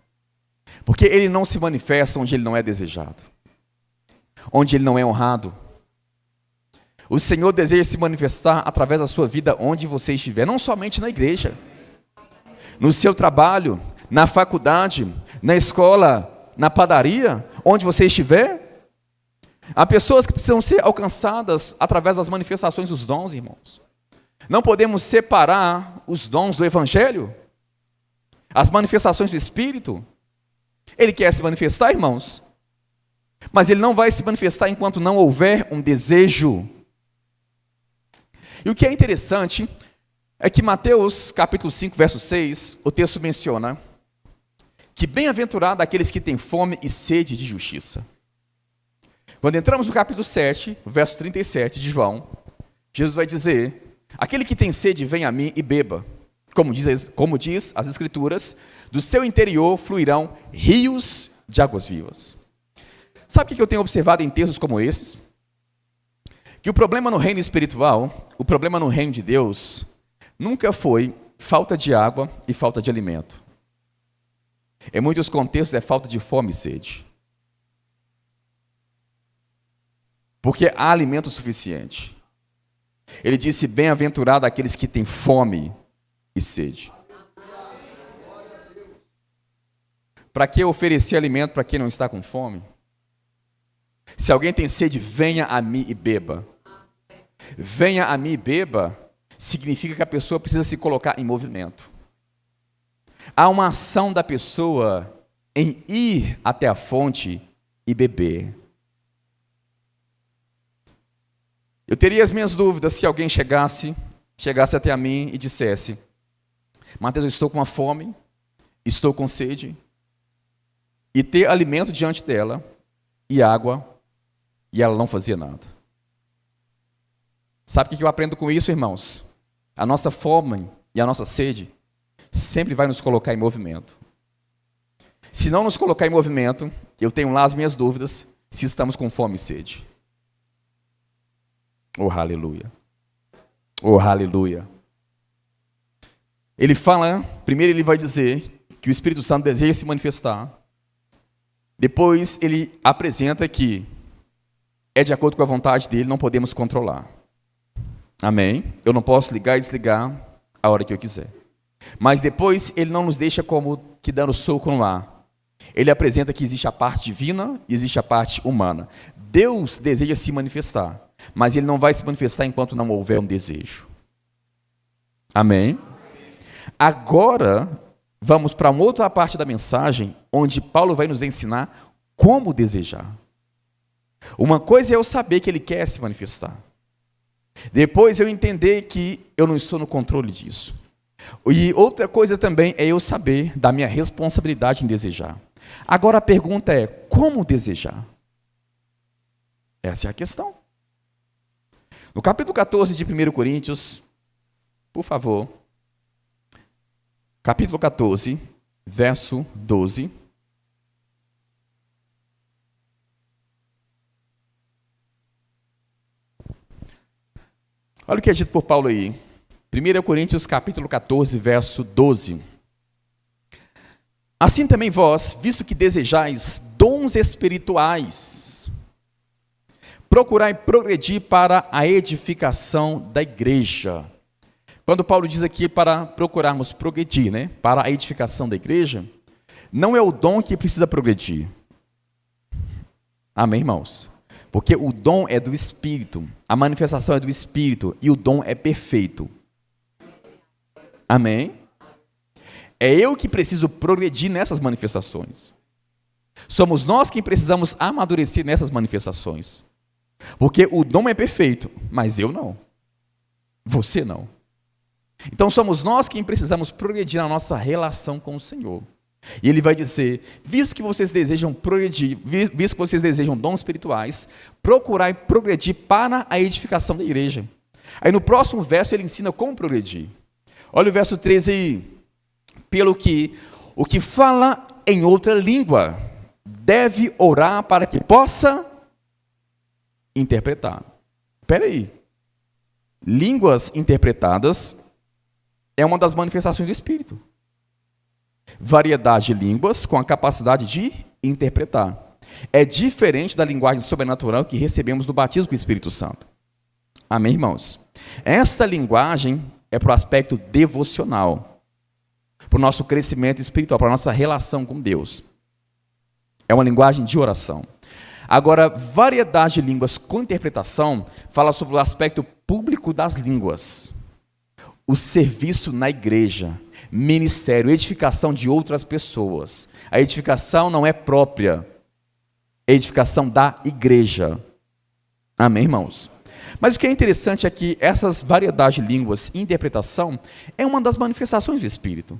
Porque ele não se manifesta onde ele não é desejado, onde ele não é honrado. O Senhor deseja se manifestar através da sua vida onde você estiver, não somente na igreja, no seu trabalho, na faculdade, na escola, na padaria, onde você estiver. Há pessoas que precisam ser alcançadas através das manifestações dos dons, irmãos. Não podemos separar os dons do Evangelho, as manifestações do Espírito. Ele quer se manifestar, irmãos, mas ele não vai se manifestar enquanto não houver um desejo. E o que é interessante é que Mateus capítulo 5, verso 6, o texto menciona que bem-aventurado aqueles que têm fome e sede de justiça. Quando entramos no capítulo 7, verso 37 de João, Jesus vai dizer: aquele que tem sede, venha a mim e beba. Como diz as Escrituras, do seu interior fluirão rios de águas vivas. Sabe o que eu tenho observado em textos como esses? Que o problema no reino espiritual, o problema no reino de Deus, nunca foi falta de água e falta de alimento. Em muitos contextos é falta de fome e sede. Porque há alimento suficiente. Ele disse: bem-aventurado aqueles que têm fome e sede. Para que oferecer alimento para quem não está com fome? Se alguém tem sede, venha a mim e beba. Venha a mim e beba significa que a pessoa precisa se colocar em movimento. Há uma ação da pessoa em ir até a fonte e beber. Eu teria as minhas dúvidas se alguém chegasse até a mim e dissesse: Mateus, eu estou com uma fome, estou com sede, e ter alimento diante dela e água, e ela não fazia nada. Sabe o que eu aprendo com isso, irmãos? A nossa fome e a nossa sede sempre vai nos colocar em movimento. Se não nos colocar em movimento, eu tenho lá as minhas dúvidas se estamos com fome e sede. Oh, aleluia. Oh, aleluia. Ele fala, primeiro ele vai dizer que o Espírito Santo deseja se manifestar. Depois ele apresenta que é de acordo com a vontade dele, não podemos controlar. Amém? Eu não posso ligar e desligar a hora que eu quiser. Mas depois ele não nos deixa como que dando soco no ar. Ele apresenta que existe a parte divina e existe a parte humana. Deus deseja se manifestar, mas ele não vai se manifestar enquanto não houver um desejo. Amém? Agora, vamos para uma outra parte da mensagem, onde Paulo vai nos ensinar como desejar. Uma coisa é eu saber que ele quer se manifestar. Depois eu entender que eu não estou no controle disso. E outra coisa também é eu saber da minha responsabilidade em desejar. Agora a pergunta é, como desejar? Essa é a questão. No capítulo 14 de 1 Coríntios, por favor, capítulo 14, verso 12. Olha o que é dito por Paulo aí. 1 Coríntios capítulo 14, verso 12. Assim também vós, visto que desejais dons espirituais, procurai progredir para a edificação da igreja. Quando Paulo diz aqui para procurarmos progredir, para a edificação da igreja, não é o dom que precisa progredir. Amém, irmãos? Porque o dom é do Espírito, a manifestação é do Espírito e o dom é perfeito. Amém? É eu que preciso progredir nessas manifestações. Somos nós quem precisamos amadurecer nessas manifestações. Porque o dom é perfeito, mas eu não. Você não. Então somos nós quem precisamos progredir na nossa relação com o Senhor. E ele vai dizer, visto que vocês desejam progredir, visto que vocês desejam dons espirituais, procurai progredir para a edificação da igreja. Aí no próximo verso ele ensina como progredir. Olha o verso 13 aí. Pelo que o que fala em outra língua deve orar para que possa interpretar. Espera aí. Línguas interpretadas é uma das manifestações do Espírito. Variedade de línguas com a capacidade de interpretar. É diferente da linguagem sobrenatural que recebemos do batismo com o Espírito Santo. Amém, irmãos? Essa linguagem é para o aspecto devocional, para o nosso crescimento espiritual, para a nossa relação com Deus. É uma linguagem de oração. Agora, variedade de línguas com interpretação fala sobre o aspecto público das línguas. O serviço na igreja, ministério, edificação de outras pessoas. A edificação não é própria, é edificação da igreja. Amém, irmãos? Mas o que é interessante é que essas variedades de línguas e interpretação é uma das manifestações do Espírito.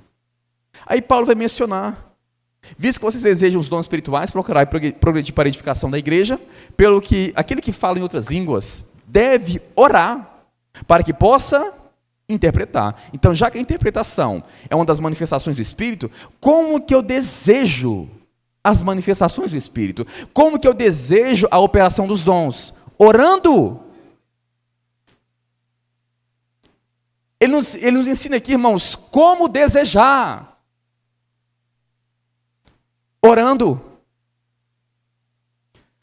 Aí Paulo vai mencionar, visto que vocês desejam os dons espirituais, procurar progredir para a edificação da igreja, pelo que aquele que fala em outras línguas deve orar para que possa interpretar. Então, já que a interpretação é uma das manifestações do Espírito, como que eu desejo as manifestações do Espírito? Como que eu desejo a operação dos dons? Orando. Ele nos ensina aqui, irmãos, como desejar. Orando.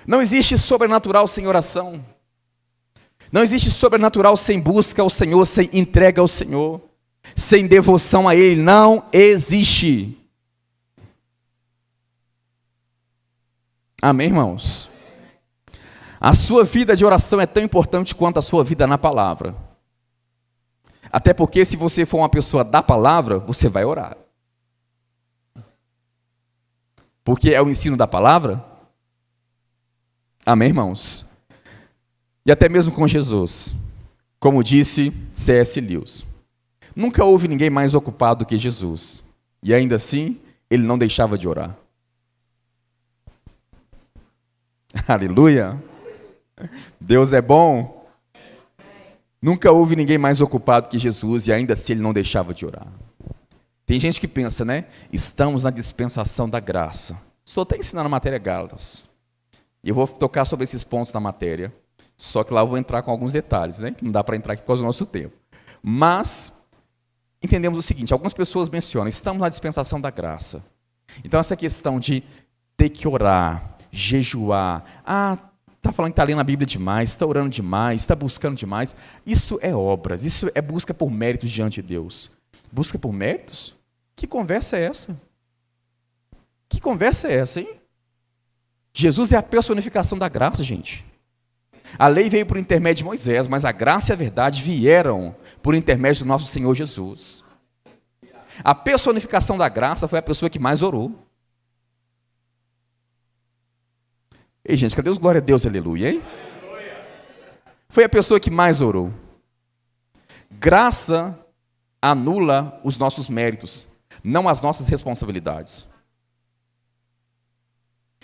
Não existe sobrenatural sem oração. Não existe sobrenatural sem busca ao Senhor, sem entrega ao Senhor, sem devoção a Ele. Não existe. Amém, irmãos? A sua vida de oração é tão importante quanto a sua vida na palavra. Até porque se você for uma pessoa da palavra, você vai orar. Porque é o ensino da palavra. Amém, irmãos? E até mesmo com Jesus, como disse C.S. Lewis, nunca houve ninguém mais ocupado do que Jesus. E ainda assim, ele não deixava de orar. Aleluia! Deus é bom. Nunca houve ninguém mais ocupado que Jesus e ainda assim ele não deixava de orar. Tem gente que pensa, né? Estamos na dispensação da graça. Estou até ensinando a matéria Gálatas. E eu vou tocar sobre esses pontos da matéria. Só que lá eu vou entrar com alguns detalhes, né? Que não dá para entrar aqui por causa do nosso tempo. Mas entendemos o seguinte, algumas pessoas mencionam, estamos na dispensação da graça. Então essa questão de ter que orar, jejuar, está falando que está lendo a Bíblia demais, está orando demais, está buscando demais. Isso é obras, isso é busca por méritos diante de Deus. Busca por méritos? Que conversa é essa? Que conversa é essa, hein? Jesus é a personificação da graça, gente. A lei veio por intermédio de Moisés, mas a graça e a verdade vieram por intermédio do nosso Senhor Jesus. A personificação da graça foi a pessoa que mais orou. Ei, gente, cadê os glória a Deus, aleluia, hein? Foi a pessoa que mais orou. Graça anula os nossos méritos, não as nossas responsabilidades.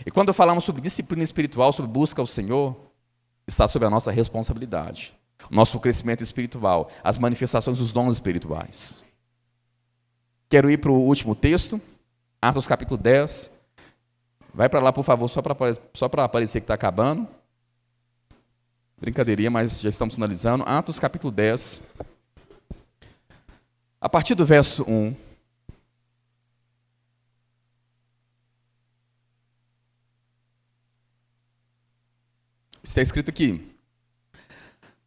E quando falamos sobre disciplina espiritual, sobre busca ao Senhor, está sob a nossa responsabilidade. O nosso crescimento espiritual, as manifestações dos dons espirituais. Quero ir para o último texto, Atos capítulo 10. Vai para lá, por favor, só para aparecer que está acabando. Brincadeirinha, mas já estamos finalizando. Atos capítulo 10. A partir do verso 1. Está escrito aqui.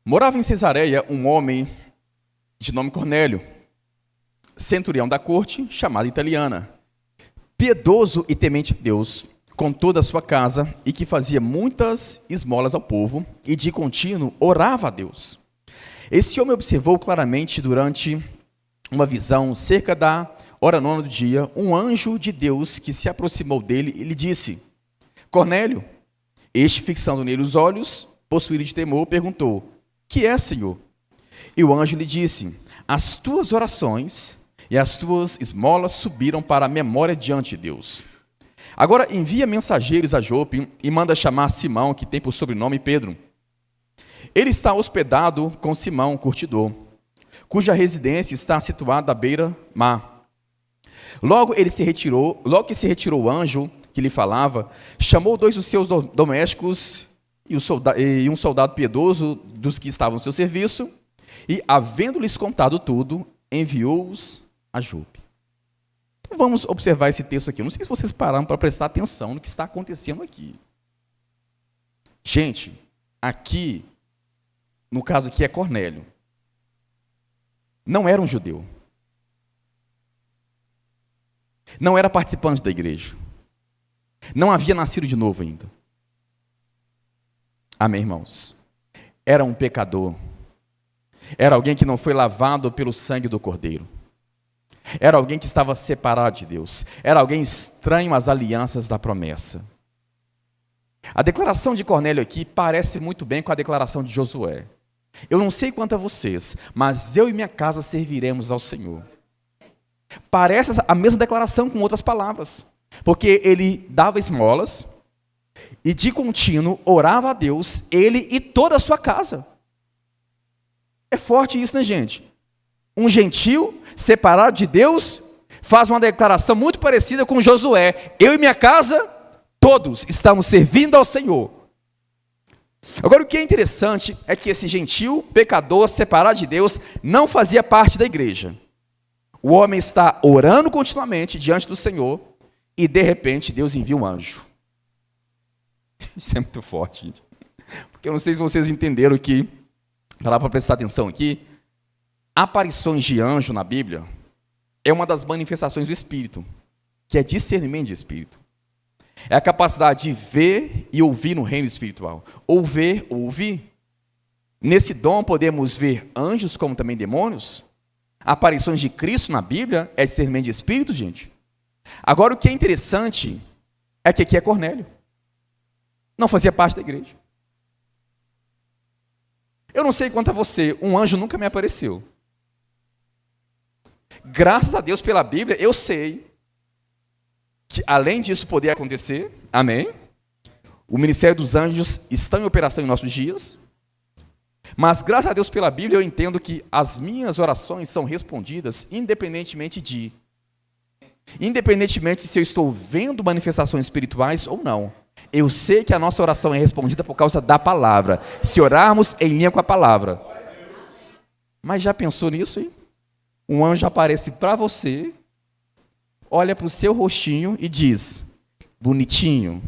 Morava em Cesareia um homem de nome Cornélio, centurião da corte, chamada italiana, piedoso e temente a Deus, com toda a sua casa, e que fazia muitas esmolas ao povo, e de contínuo orava a Deus. Esse homem observou claramente durante uma visão, cerca da hora nona do dia, um anjo de Deus que se aproximou dele e lhe disse: Cornélio. Este, fixando nele os olhos, possuído de temor, perguntou: Que é, Senhor? E o anjo lhe disse: As tuas orações e as tuas esmolas subiram para a memória diante de Deus. Agora envia mensageiros a Jope e manda chamar Simão, que tem por sobrenome Pedro. Ele está hospedado com Simão, curtidor, cuja residência está situada à beira-mar. Logo que se retirou o anjo que lhe falava, chamou 2 dos seus domésticos e um soldado piedoso dos que estavam no seu serviço, e, havendo-lhes contado tudo, enviou-os a Jope. Então, vamos observar esse texto aqui. Eu não sei se vocês pararam para prestar atenção no que está acontecendo aqui. Gente, aqui, no caso aqui é Cornélio. Não era um judeu. Não era participante da igreja. Não havia nascido de novo ainda. Amém, irmãos? Era um pecador. Era alguém que não foi lavado pelo sangue do Cordeiro. Era alguém que estava separado de Deus. Era alguém estranho às alianças da promessa. A declaração de Cornélio aqui parece muito bem com a declaração de Josué. Eu não sei quanto a vocês, mas eu e minha casa serviremos ao Senhor. Parece a mesma declaração com outras palavras. Porque ele dava esmolas e de contínuo orava a Deus, ele e toda a sua casa. É forte isso, né, gente? Um gentil, separado de Deus, faz uma declaração muito parecida com Josué. Eu e minha casa, todos estamos servindo ao Senhor. Agora, o que é interessante é que esse gentil, pecador, separado de Deus, não fazia parte da igreja. O homem está orando continuamente diante do Senhor e, de repente, Deus envia um anjo. Isso é muito forte, gente. Porque eu não sei se vocês entenderam que, para prestar atenção aqui, aparições de anjo na Bíblia é uma das manifestações do Espírito, que é discernimento de Espírito. É a capacidade de ver e ouvir no reino espiritual. Ou ver ou ouvir. Nesse dom podemos ver anjos como também demônios. Aparições de Cristo na Bíblia é discernimento de Espírito, gente. Agora o que é interessante é que aqui é Cornélio. Não fazia parte da igreja. Eu não sei quanto a você, um anjo nunca me apareceu. Graças a Deus pela Bíblia, eu sei que além disso poder acontecer, amém? O ministério dos anjos está em operação em nossos dias, mas graças a Deus pela Bíblia eu entendo que as minhas orações são respondidas independentemente se eu estou vendo manifestações espirituais ou não. Eu sei que a nossa oração é respondida por causa da palavra, se orarmos em linha com a palavra. Mas já pensou nisso, hein? Um anjo aparece para você, olha para o seu rostinho e diz: bonitinho,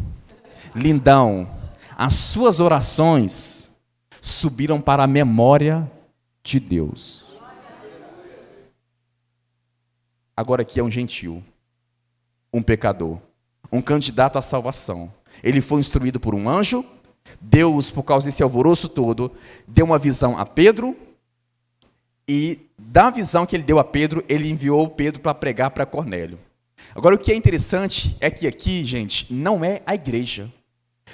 lindão, as suas orações subiram para a memória de Deus. Agora aqui é um gentil, um pecador, um candidato à salvação. Ele foi instruído por um anjo. Deus, por causa desse alvoroço todo, deu uma visão a Pedro. E da visão que ele deu a Pedro, ele enviou Pedro para pregar para Cornélio. Agora, o que é interessante é que aqui, gente, não é a igreja.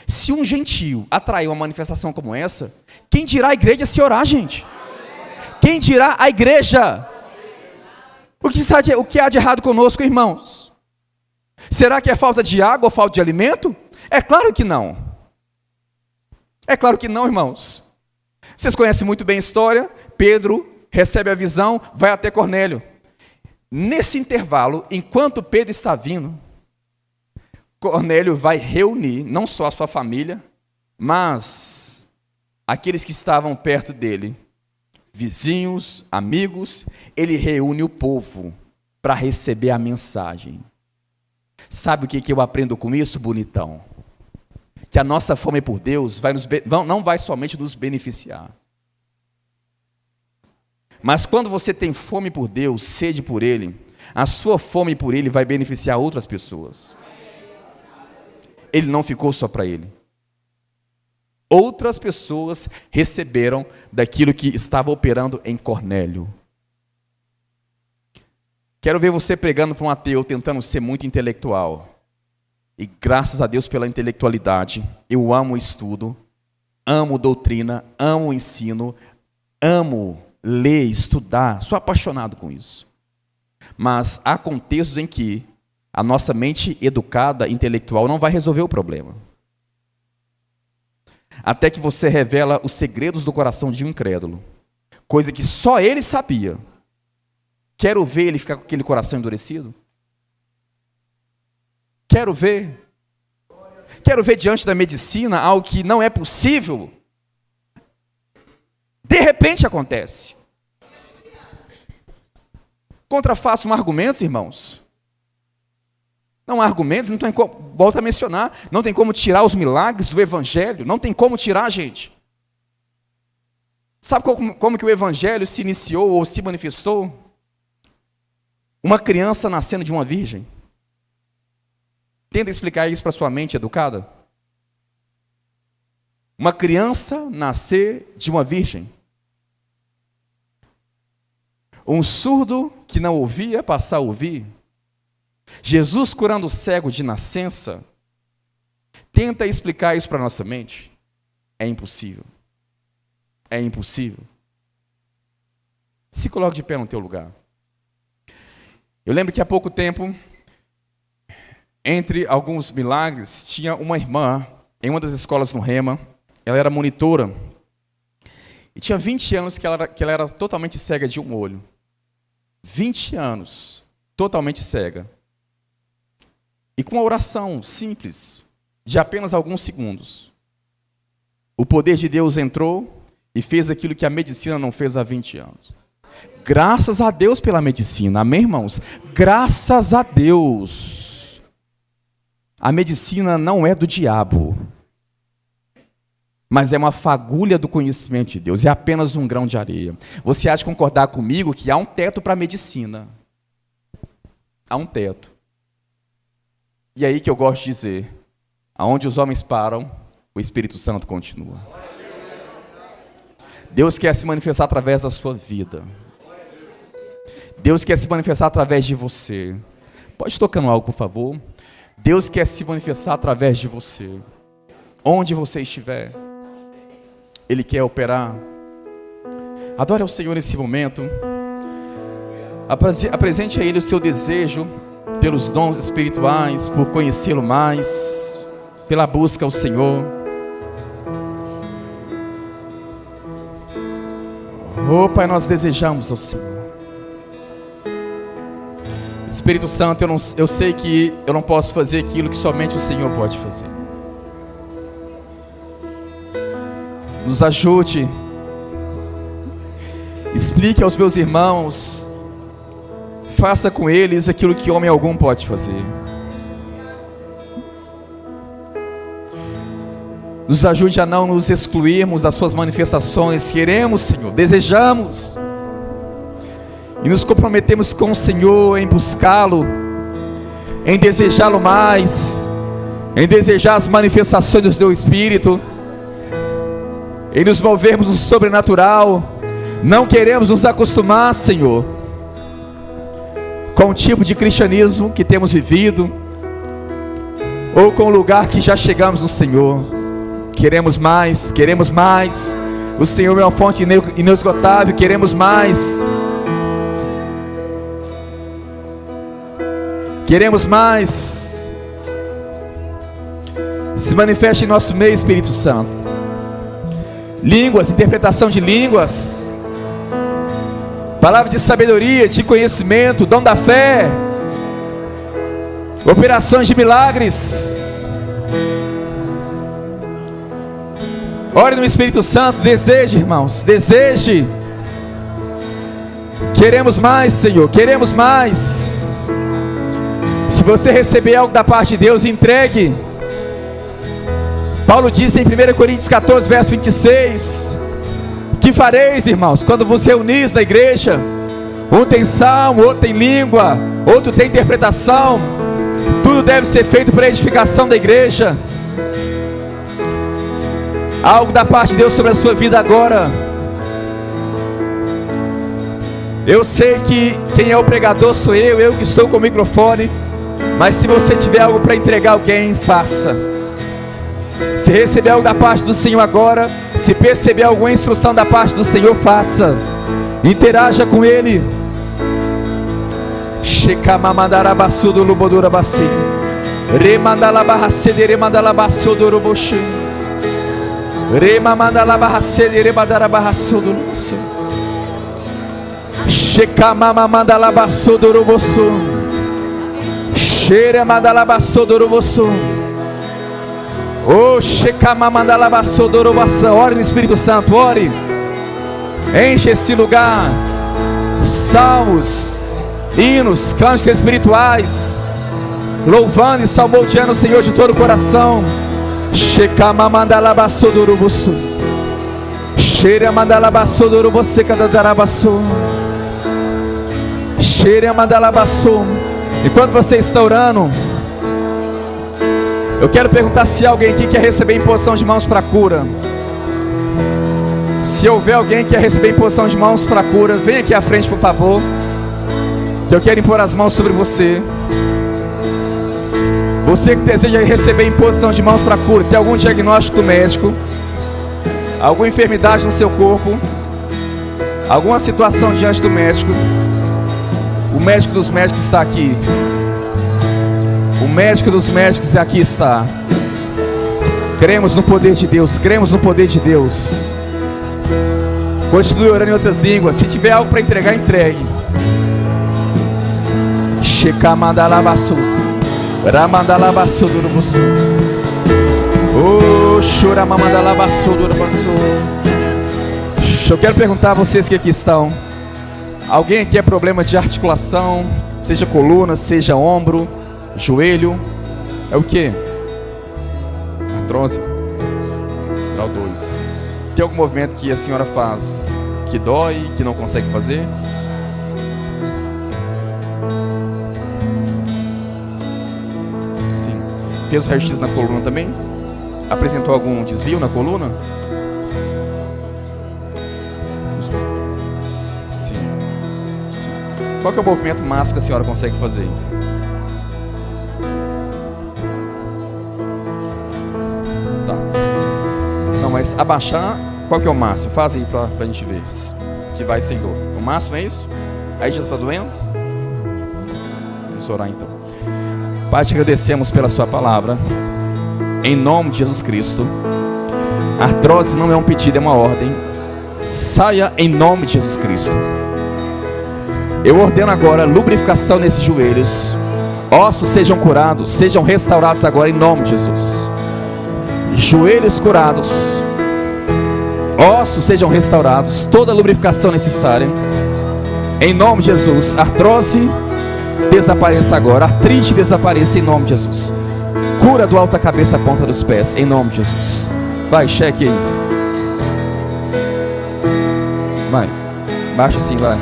Se um gentio atraiu uma manifestação como essa, quem dirá a igreja se orar, gente? Quem dirá a igreja? O que há de errado conosco, irmãos? Será que é falta de água ou falta de alimento? É claro que não. É claro que não, irmãos. Vocês conhecem muito bem a história. Pedro recebe a visão, vai até Cornélio. Nesse intervalo, enquanto Pedro está vindo, Cornélio vai reunir não só a sua família, mas aqueles que estavam perto dele, vizinhos, amigos. Ele reúne o povo para receber a mensagem. Sabe o que eu aprendo com isso, bonitão? Que a nossa fome por Deus não vai somente nos beneficiar. Mas quando você tem fome por Deus, sede por Ele, a sua fome por Ele vai beneficiar outras pessoas. Ele não ficou só para ele. Outras pessoas receberam daquilo que estava operando em Cornélio. Quero ver você pregando para um ateu, tentando ser muito intelectual. E graças a Deus pela intelectualidade, eu amo o estudo, amo doutrina, amo o ensino, amo ler, estudar, sou apaixonado com isso. Mas há contextos em que a nossa mente educada, intelectual, não vai resolver o problema. Até que você revela os segredos do coração de um incrédulo, coisa que só ele sabia. Quero ver ele ficar com aquele coração endurecido? Quero ver diante da medicina algo que não é possível. De repente acontece. Contrafaçam argumentos, irmãos. Não há argumentos, não tem como, volto a mencionar, não tem como tirar os milagres do Evangelho, não tem como tirar, gente. Sabe como que o Evangelho se iniciou ou se manifestou? Uma criança nascendo de uma virgem. Tenta explicar isso para sua mente educada. uma criança nascer de uma virgem. Um surdo que não ouvia passar a ouvir. Jesus curando o cego de nascença. Tenta explicar isso para a nossa mente. É impossível. É impossível. Se coloque de pé no teu lugar. Eu lembro que há pouco tempo, entre alguns milagres, tinha uma irmã em uma das escolas no Rema. Ela era monitora. E tinha 20 anos que ela era totalmente cega de um olho. 20 anos, totalmente cega. E com uma oração simples, de apenas alguns segundos, o poder de Deus entrou e fez aquilo que a medicina não fez há 20 anos. Graças a Deus pela medicina, amém, irmãos? Graças a Deus. A medicina não é do diabo, mas é uma fagulha do conhecimento de Deus, é apenas um grão de areia. Você há de concordar comigo que há um teto para a medicina. Há um teto. E é aí que eu gosto de dizer, aonde os homens param, o Espírito Santo continua. Deus quer se manifestar através da sua vida. Deus quer se manifestar através de você. Pode tocar no algo, por favor? Deus quer se manifestar através de você. Onde você estiver, Ele quer operar. Adore ao Senhor nesse momento. Apresente a Ele o seu desejo pelos dons espirituais, por conhecê-lo mais, pela busca ao Senhor. Oh, Pai, nós desejamos ao Senhor. Espírito Santo, eu sei que eu não posso fazer aquilo que somente o Senhor pode fazer. Nos ajude. Explique aos meus irmãos. Faça com eles aquilo que homem algum pode fazer. Nos ajude a não nos excluirmos das suas manifestações. Queremos, Senhor, desejamos. E nos comprometemos com o Senhor em buscá-lo, em desejá-lo mais, em desejar as manifestações do Teu Espírito, em nos movermos no sobrenatural. Não queremos nos acostumar, Senhor, com o tipo de cristianismo que temos vivido, ou com o lugar que já chegamos no Senhor. Queremos mais, queremos mais. O Senhor é uma fonte inesgotável, queremos mais. Queremos mais. Se manifeste em nosso meio, Espírito Santo. Línguas, interpretação de línguas, palavra de sabedoria, de conhecimento, dom da fé, operações de milagres. Ore no Espírito Santo, deseje, irmãos, deseje. Queremos mais, Senhor, queremos mais. Se você receber algo da parte de Deus, entregue. Paulo disse em 1 Coríntios 14, verso 26: que fareis, irmãos, quando vos reunis na igreja? Um tem salmo, outro tem língua, outro tem interpretação. Tudo deve ser feito para a edificação da igreja. Algo da parte de Deus sobre a sua vida agora. Eu sei que quem é o pregador sou eu que estou com o microfone. Mas se você tiver algo para entregar a alguém, faça. Se receber algo da parte do Senhor agora, se perceber alguma instrução da parte do Senhor, faça. Interaja com Ele. Shekamamandarabassudo lubodurabassi. Remandalabarracede remandalabassudo ruboshi. Remamandalabarracede remandalabarrassudo ruboshi. Shekamamamandalabassudo ruboshi. Ore no Espírito Santo, ore. Enche esse lugar. Salmos, hinos, cânticos espirituais, louvando e salmodiando o Senhor de todo o coração. Enquanto você está orando, eu quero perguntar se alguém aqui quer receber imposição de mãos para cura. Se houver alguém que quer receber imposição de mãos para cura, vem aqui à frente, por favor. Que eu quero impor as mãos sobre você. Você que deseja receber imposição de mãos para cura, tem algum diagnóstico do médico, alguma enfermidade no seu corpo, alguma situação diante do médico, o médico dos médicos está aqui. O médico dos médicos aqui está. Cremos no poder de Deus, cremos no poder de Deus. Continue orando em outras línguas. Se tiver algo para entregar, entregue. Shekamandalabasu, Ramandalabasu durubusu, oh Shuramamandalabasu durubasu. Eu quero perguntar a vocês que aqui estão. Alguém aqui é problema de articulação, seja coluna, seja ombro, joelho? É o que? Artrose. Grau 2. Tem algum movimento que a senhora faz que dói, que não consegue fazer? Sim. Fez o raio-x na coluna também? Apresentou algum desvio na coluna? Sim. Sim. Qual que é o movimento máximo que a senhora consegue fazer? Tá. Não, mas abaixar, qual que é o máximo? Faz aí pra gente ver. Que vai sem dor. O máximo é isso? Aí já tá doendo? Vamos orar então. Pai, te agradecemos pela sua palavra. Em nome de Jesus Cristo. Artrose não é um pedido, é uma ordem. Saia em nome de Jesus Cristo. Eu ordeno agora lubrificação nesses joelhos. Ossos sejam curados, sejam restaurados agora em nome de Jesus. Joelhos curados, ossos sejam restaurados, toda a lubrificação necessária em nome de Jesus. Artrose desapareça agora, artrite desapareça em nome de Jesus. Cura do alto da cabeça à ponta dos pés em nome de Jesus. Vai, cheque aí. Vai, baixa assim, vai.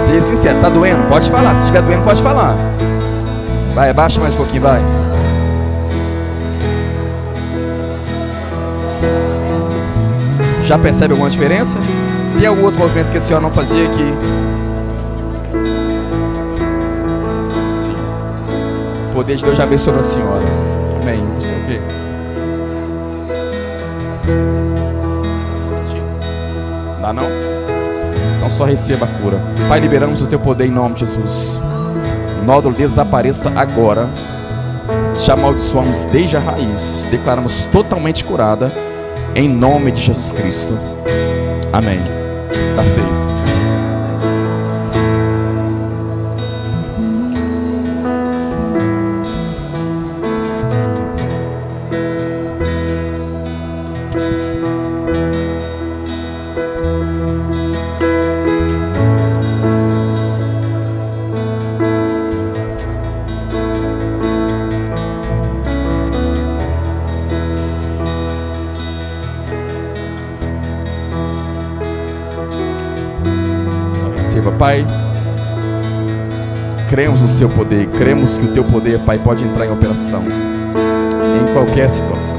Seja sincero, tá doendo? Pode falar, se estiver doendo pode falar. Vai, abaixa mais um pouquinho, vai. Já percebe alguma diferença? Tem algum outro movimento que a senhora não fazia aqui? Sim. O poder de Deus já veio sobre a senhora. Amém. Não sei o quê. Dá não? Então só receba a cura. Pai, liberamos o teu poder em nome de Jesus. O nódulo desapareça agora. Te amaldiçoamos desde a raiz. Declaramos totalmente curada em nome de Jesus Cristo. Amém. Está feito. Pai, cremos no seu poder, cremos que o teu poder, Pai, pode entrar em operação em qualquer situação.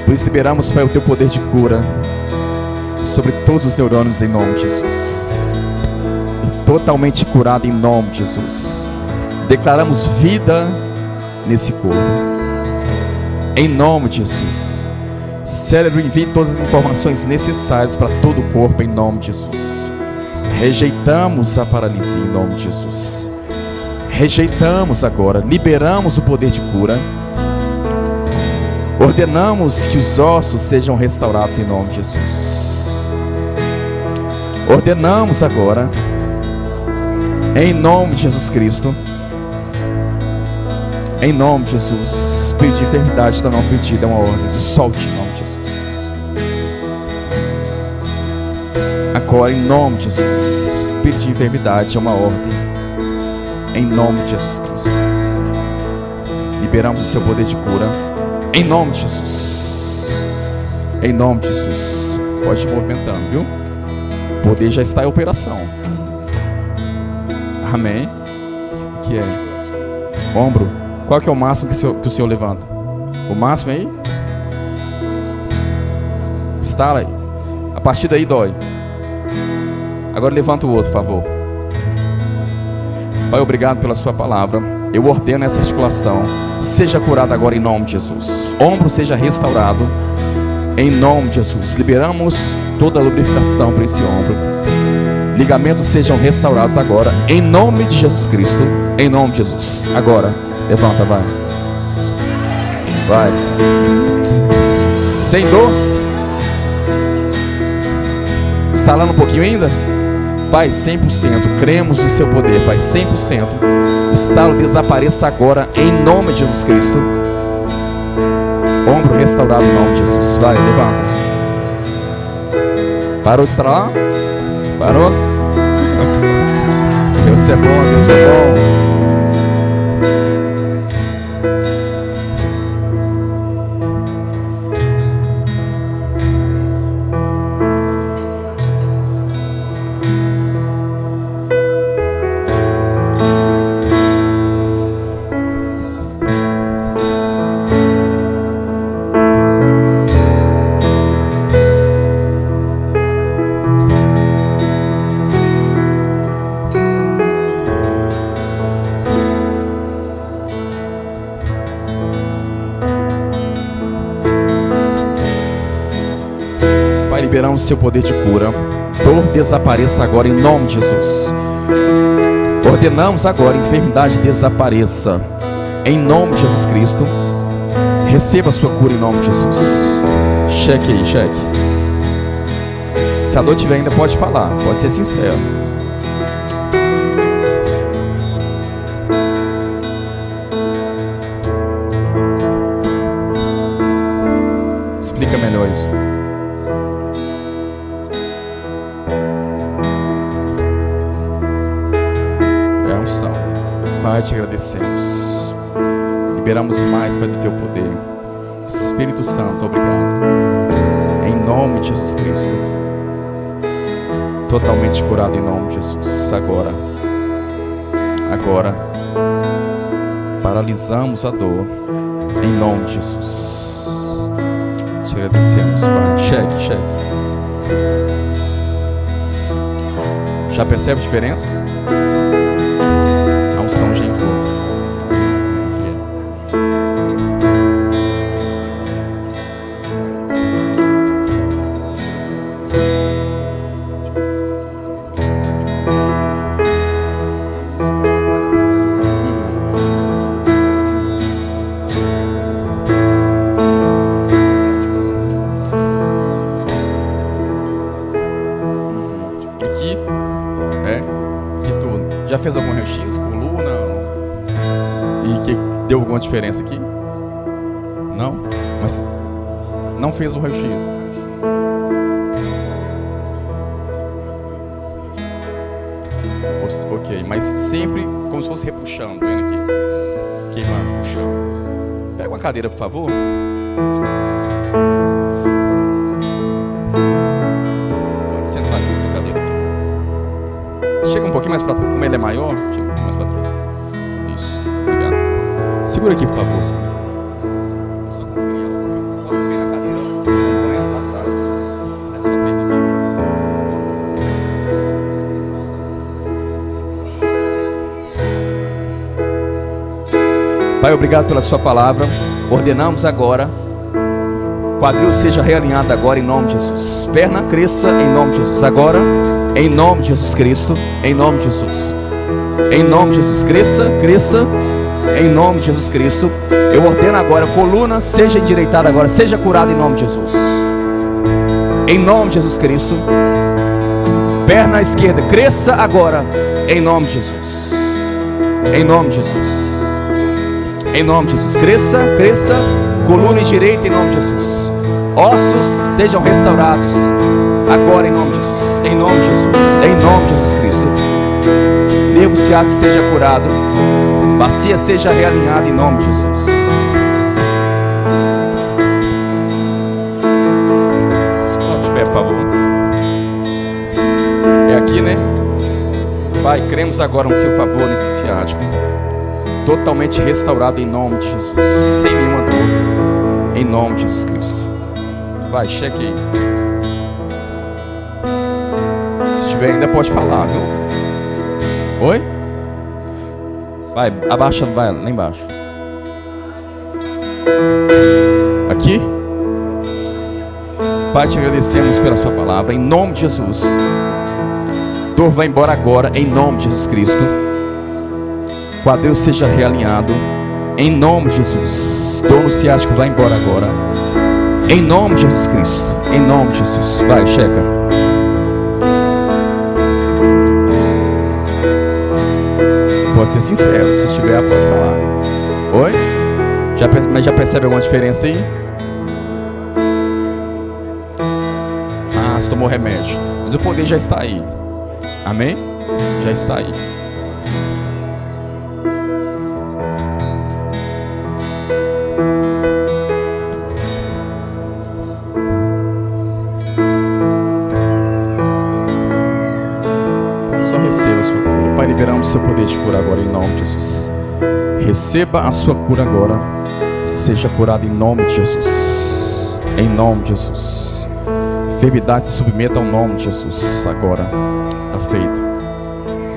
Por isso liberamos, Pai, o teu poder de cura sobre todos os neurônios em nome de Jesus. E totalmente curado em nome de Jesus. Declaramos vida nesse corpo em nome de Jesus. Cérebro, envie todas as informações necessárias para todo o corpo em nome de Jesus. Rejeitamos a paralisia em nome de Jesus. Rejeitamos agora, liberamos o poder de cura. Ordenamos que os ossos sejam restaurados em nome de Jesus. Ordenamos agora, em nome de Jesus Cristo, em nome de Jesus. Espírito de enfermidade está não pedido, é uma ordem. Solte em nome de Jesus. Agora, em nome de Jesus, espírito de enfermidade é uma ordem. Em nome de Jesus Cristo. Liberamos o seu poder de cura. Em nome de Jesus. Em nome de Jesus. Pode ir movimentando, viu? O poder já está em operação. Amém. O que é? Ombro. Qual que é o máximo que o senhor levanta? O máximo aí? Estala aí. A partir daí dói. Agora levanta o outro, por favor. Pai, obrigado pela sua palavra. Eu ordeno essa articulação seja curada agora em nome de Jesus. Ombro seja restaurado em nome de Jesus. Liberamos toda a lubrificação para esse ombro. Ligamentos sejam restaurados agora em nome de Jesus Cristo. Em nome de Jesus. Agora, levanta, vai. Vai. Sem dor. Estalando um pouquinho ainda? Pai, 100%, cremos no seu poder, Pai, 100%. Estalo desapareça agora em nome de Jesus Cristo. Ombro restaurado em nome de Jesus. Vai, levanta. Parou de estalar? Parou? Deus é bom, Deus é bom. Liberamos seu poder de cura. Dor desapareça agora em nome de Jesus. Ordenamos agora enfermidade desapareça em nome de Jesus Cristo. Receba a sua cura em nome de Jesus. Cheque aí, cheque. Se a dor tiver ainda, pode falar, pode ser sincero. Explica melhor isso. Pai, te agradecemos. Liberamos mais, Pai, do teu poder. Espírito Santo, obrigado. Em nome de Jesus Cristo. Totalmente curado em nome de Jesus. Agora. Agora. Paralisamos a dor. Em nome de Jesus. Te agradecemos, Pai. Cheque, cheque. Já percebe a diferença? São gente. Aqui aqui tudo. Já fez algum raio-x, coluna? E que deu alguma diferença aqui? Não? Mas não fez o raio-x. Ok, mas sempre como se fosse repuxando, vendo aqui. Queimando, puxando. Pega uma cadeira, por favor. Pode sentar aqui nessa cadeira aqui. Chega um pouquinho mais pra trás, como ele é maior. Chega um pouquinho mais pra trás. Isso, obrigado. Segura aqui, por favor. Só conferir ela. Posso bem na cadeira. Põe ela pra trás. É só bem aqui. Pai, obrigado pela sua palavra. Ordenamos agora. Quadril seja realinhado agora em nome de Jesus. Perna cresça em nome de Jesus. Agora, em nome de Jesus Cristo. Em nome de Jesus. Em nome de Jesus. Cresça, cresça. Em nome de Jesus Cristo. Eu ordeno agora. Coluna seja endireitada agora. Seja curada em nome de Jesus. Em nome de Jesus Cristo. Perna esquerda. Cresça agora. Em nome de Jesus. Em nome de Jesus. Em nome de Jesus, cresça, cresça. Coluna direita em nome de Jesus. Ossos sejam restaurados agora em nome de Jesus. Em nome de Jesus, em nome de Jesus Cristo. Nervo ciático seja curado. Bacia seja realinhada em nome de Jesus. Se coloque de pé, por favor. É aqui, né? Pai, cremos agora no seu favor nesse ciático. totalmente restaurado em nome de Jesus, sem nenhuma dor, em nome de Jesus Cristo. Vai, cheque aí. Se tiver ainda pode falar, viu? Oi? Vai, abaixa, vai lá embaixo. Aqui? Pai, te agradecemos pela sua palavra, em nome de Jesus. Dor vai embora agora, em nome de Jesus Cristo. Quadril seja realinhado, em nome de Jesus. Dor no ciático vai embora agora, em nome de Jesus Cristo. Em nome de Jesus. Vai, checa. Pode ser sincero, se tiver pode falar. Oi? Mas já percebe alguma diferença aí? Ah, você tomou remédio, mas o poder já está aí. Amém? Já está aí. Só receba a sua cura. Pai, liberamos o seu poder de cura agora em nome de Jesus. Receba a sua cura agora. Seja curado em nome de Jesus. Em nome de Jesus. Enfermidade se submeta ao nome de Jesus agora. Está feito.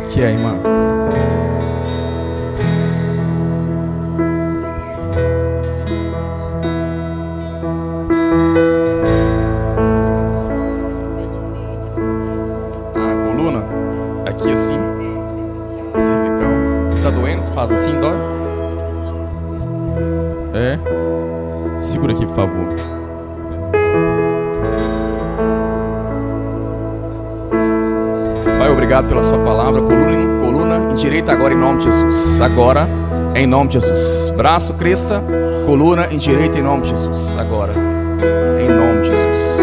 O que é, irmã? A coluna? Aqui assim. Cervical. Tá doendo? Faz assim, dói? É? Segura aqui, por favor. Pai, obrigado pela sua palavra. Coluna endireita agora em nome de Jesus. Agora, em nome de Jesus. Braço cresça, coluna endireita em nome de Jesus. Agora, em nome de Jesus.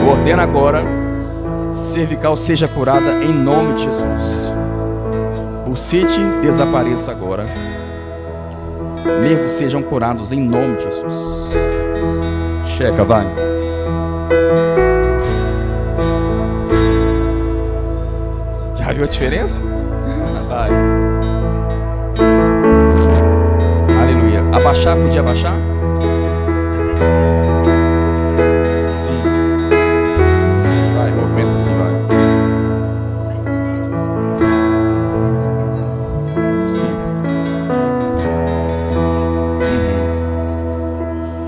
Eu ordeno agora, cervical seja curada em nome de Jesus. Bursite desapareça agora. Nervos sejam curados em nome de Jesus. Checa, vai. Já viu a diferença? Vai. Aleluia. Abaixar, podia abaixar? Sim. Sim, vai, movimenta assim, vai. Sim.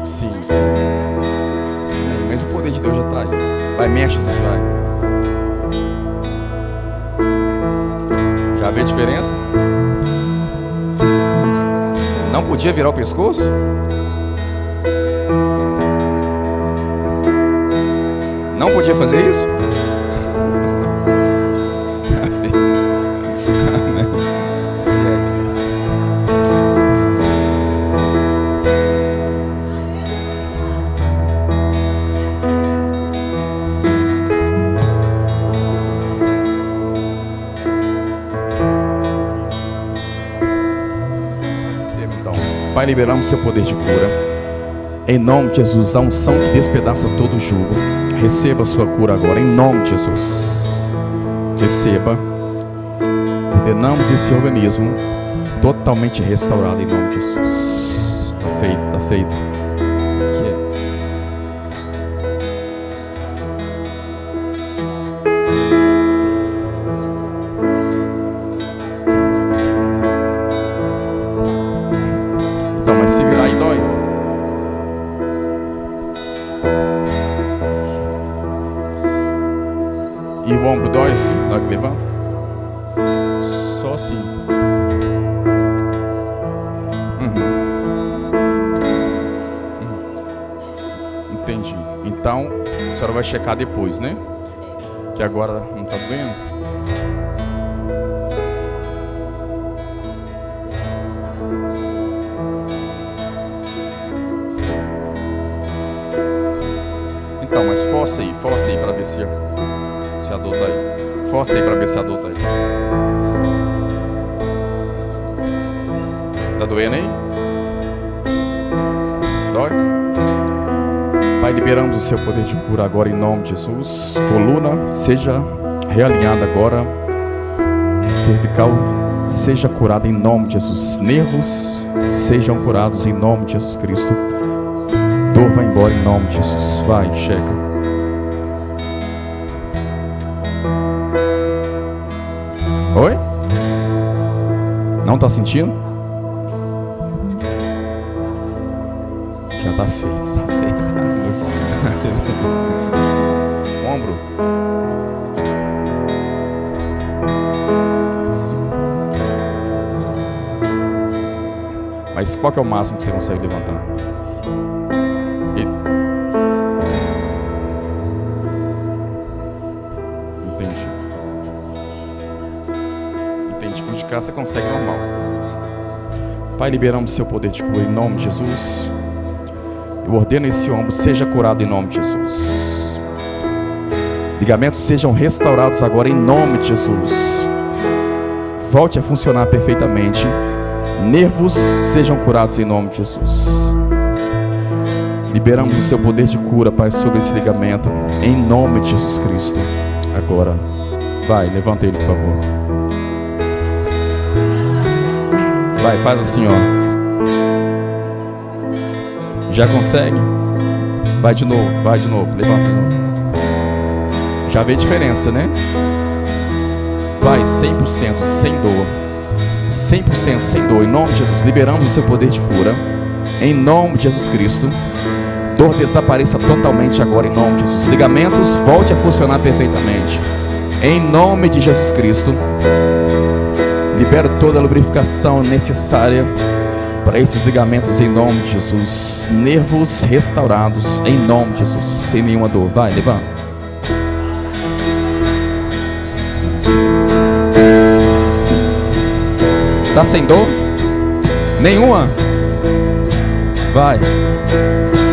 Sim, sim. Mas o poder de Deus já está aí. Vai, mexe assim, vai. Já vê a diferença? Não podia virar o pescoço? Não podia fazer isso? Pai, liberamos seu poder de cura. Em nome de Jesus, a unção que despedaça todo o jugo. Receba a sua cura agora, em nome de Jesus. Receba. Ordenamos esse organismo totalmente restaurado em nome de Jesus. Está feito, está feito. Então, mas se virar aí dói. E o ombro dói assim, na hora que levanta? Só assim. Entendi. Então, a senhora vai checar depois, né? Que agora não tá doendo? Então, mas força aí pra ver se a dor tá aí. Força aí pra ver se a dor tá aí. Tá doendo aí? Dói? Pai, liberamos o seu poder de cura agora em nome de Jesus. Coluna seja realinhada agora. Cervical seja curado em nome de Jesus. Nervos sejam curados em nome de Jesus Cristo. Dor vai embora em nome de Jesus. Vai, checa. Oi? Não está sentindo? Já está feito, está feito. Ombro. Mas qual que é o máximo que você consegue levantar? Entendi. Entendi. Com de cá você consegue normal. Pai, liberamos o seu poder de cura em nome de Jesus. Eu ordeno esse ombro seja curado em nome de Jesus. Ligamentos sejam restaurados agora em nome de Jesus. Volte a funcionar perfeitamente. Nervos sejam curados em nome de Jesus. Liberamos o seu poder de cura, Pai, sobre esse ligamento, em nome de Jesus Cristo. Agora, vai, levanta ele, por favor. Vai, faz assim, ó. Já consegue? Vai de novo, levanta de novo. Já vê a diferença, né? Vai, 100%, sem dor. 100% sem dor, em nome de Jesus. Liberamos o seu poder de cura em nome de Jesus Cristo. Dor desapareça totalmente agora em nome de Jesus. Ligamentos volte a funcionar perfeitamente em nome de Jesus Cristo. Libero toda a lubrificação necessária para esses ligamentos em nome de Jesus. Nervos restaurados em nome de Jesus, sem nenhuma dor. Vai, levanta. Tá sem dor? Nenhuma? Vai.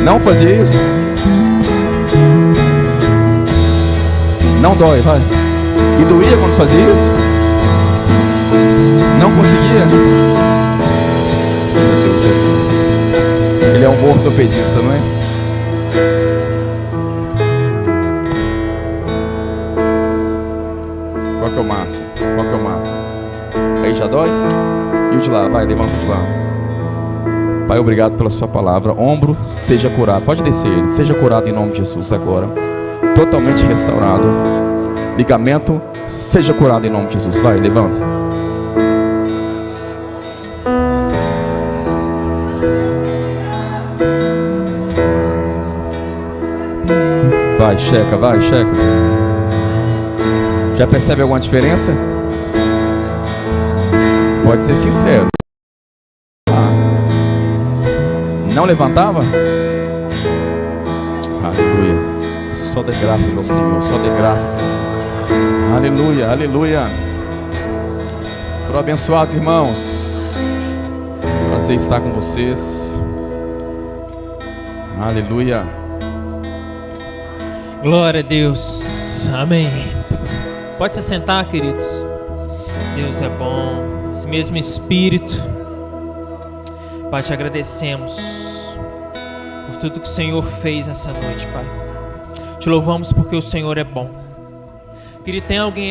Não fazia isso? Não dói, vai. E doía quando fazia isso? Não conseguia? Meu Deus, ele é um ortopedista, não é? Qual que é o máximo? Qual que é o máximo? Aí já dói? E o de lá? Vai, levanta o de lá. Pai, obrigado pela sua palavra. Ombro, seja curado. Pode descer ele. Seja curado em nome de Jesus agora. Totalmente restaurado. Ligamento, seja curado em nome de Jesus. Vai, levanta. Vai, checa, vai, checa. Já percebe alguma diferença? Pode ser sincero. Não levantava? Aleluia. Só dê graças ao Senhor. Só dê graças. Aleluia, aleluia. Foram abençoados, irmãos. Prazer estar com vocês. Aleluia. Glória a Deus. Amém. Pode se sentar, queridos. Deus é bom. Esse mesmo Espírito. Pai, te agradecemos por tudo que o Senhor fez nessa noite, Pai. Te louvamos porque o Senhor é bom. Querido, tem alguém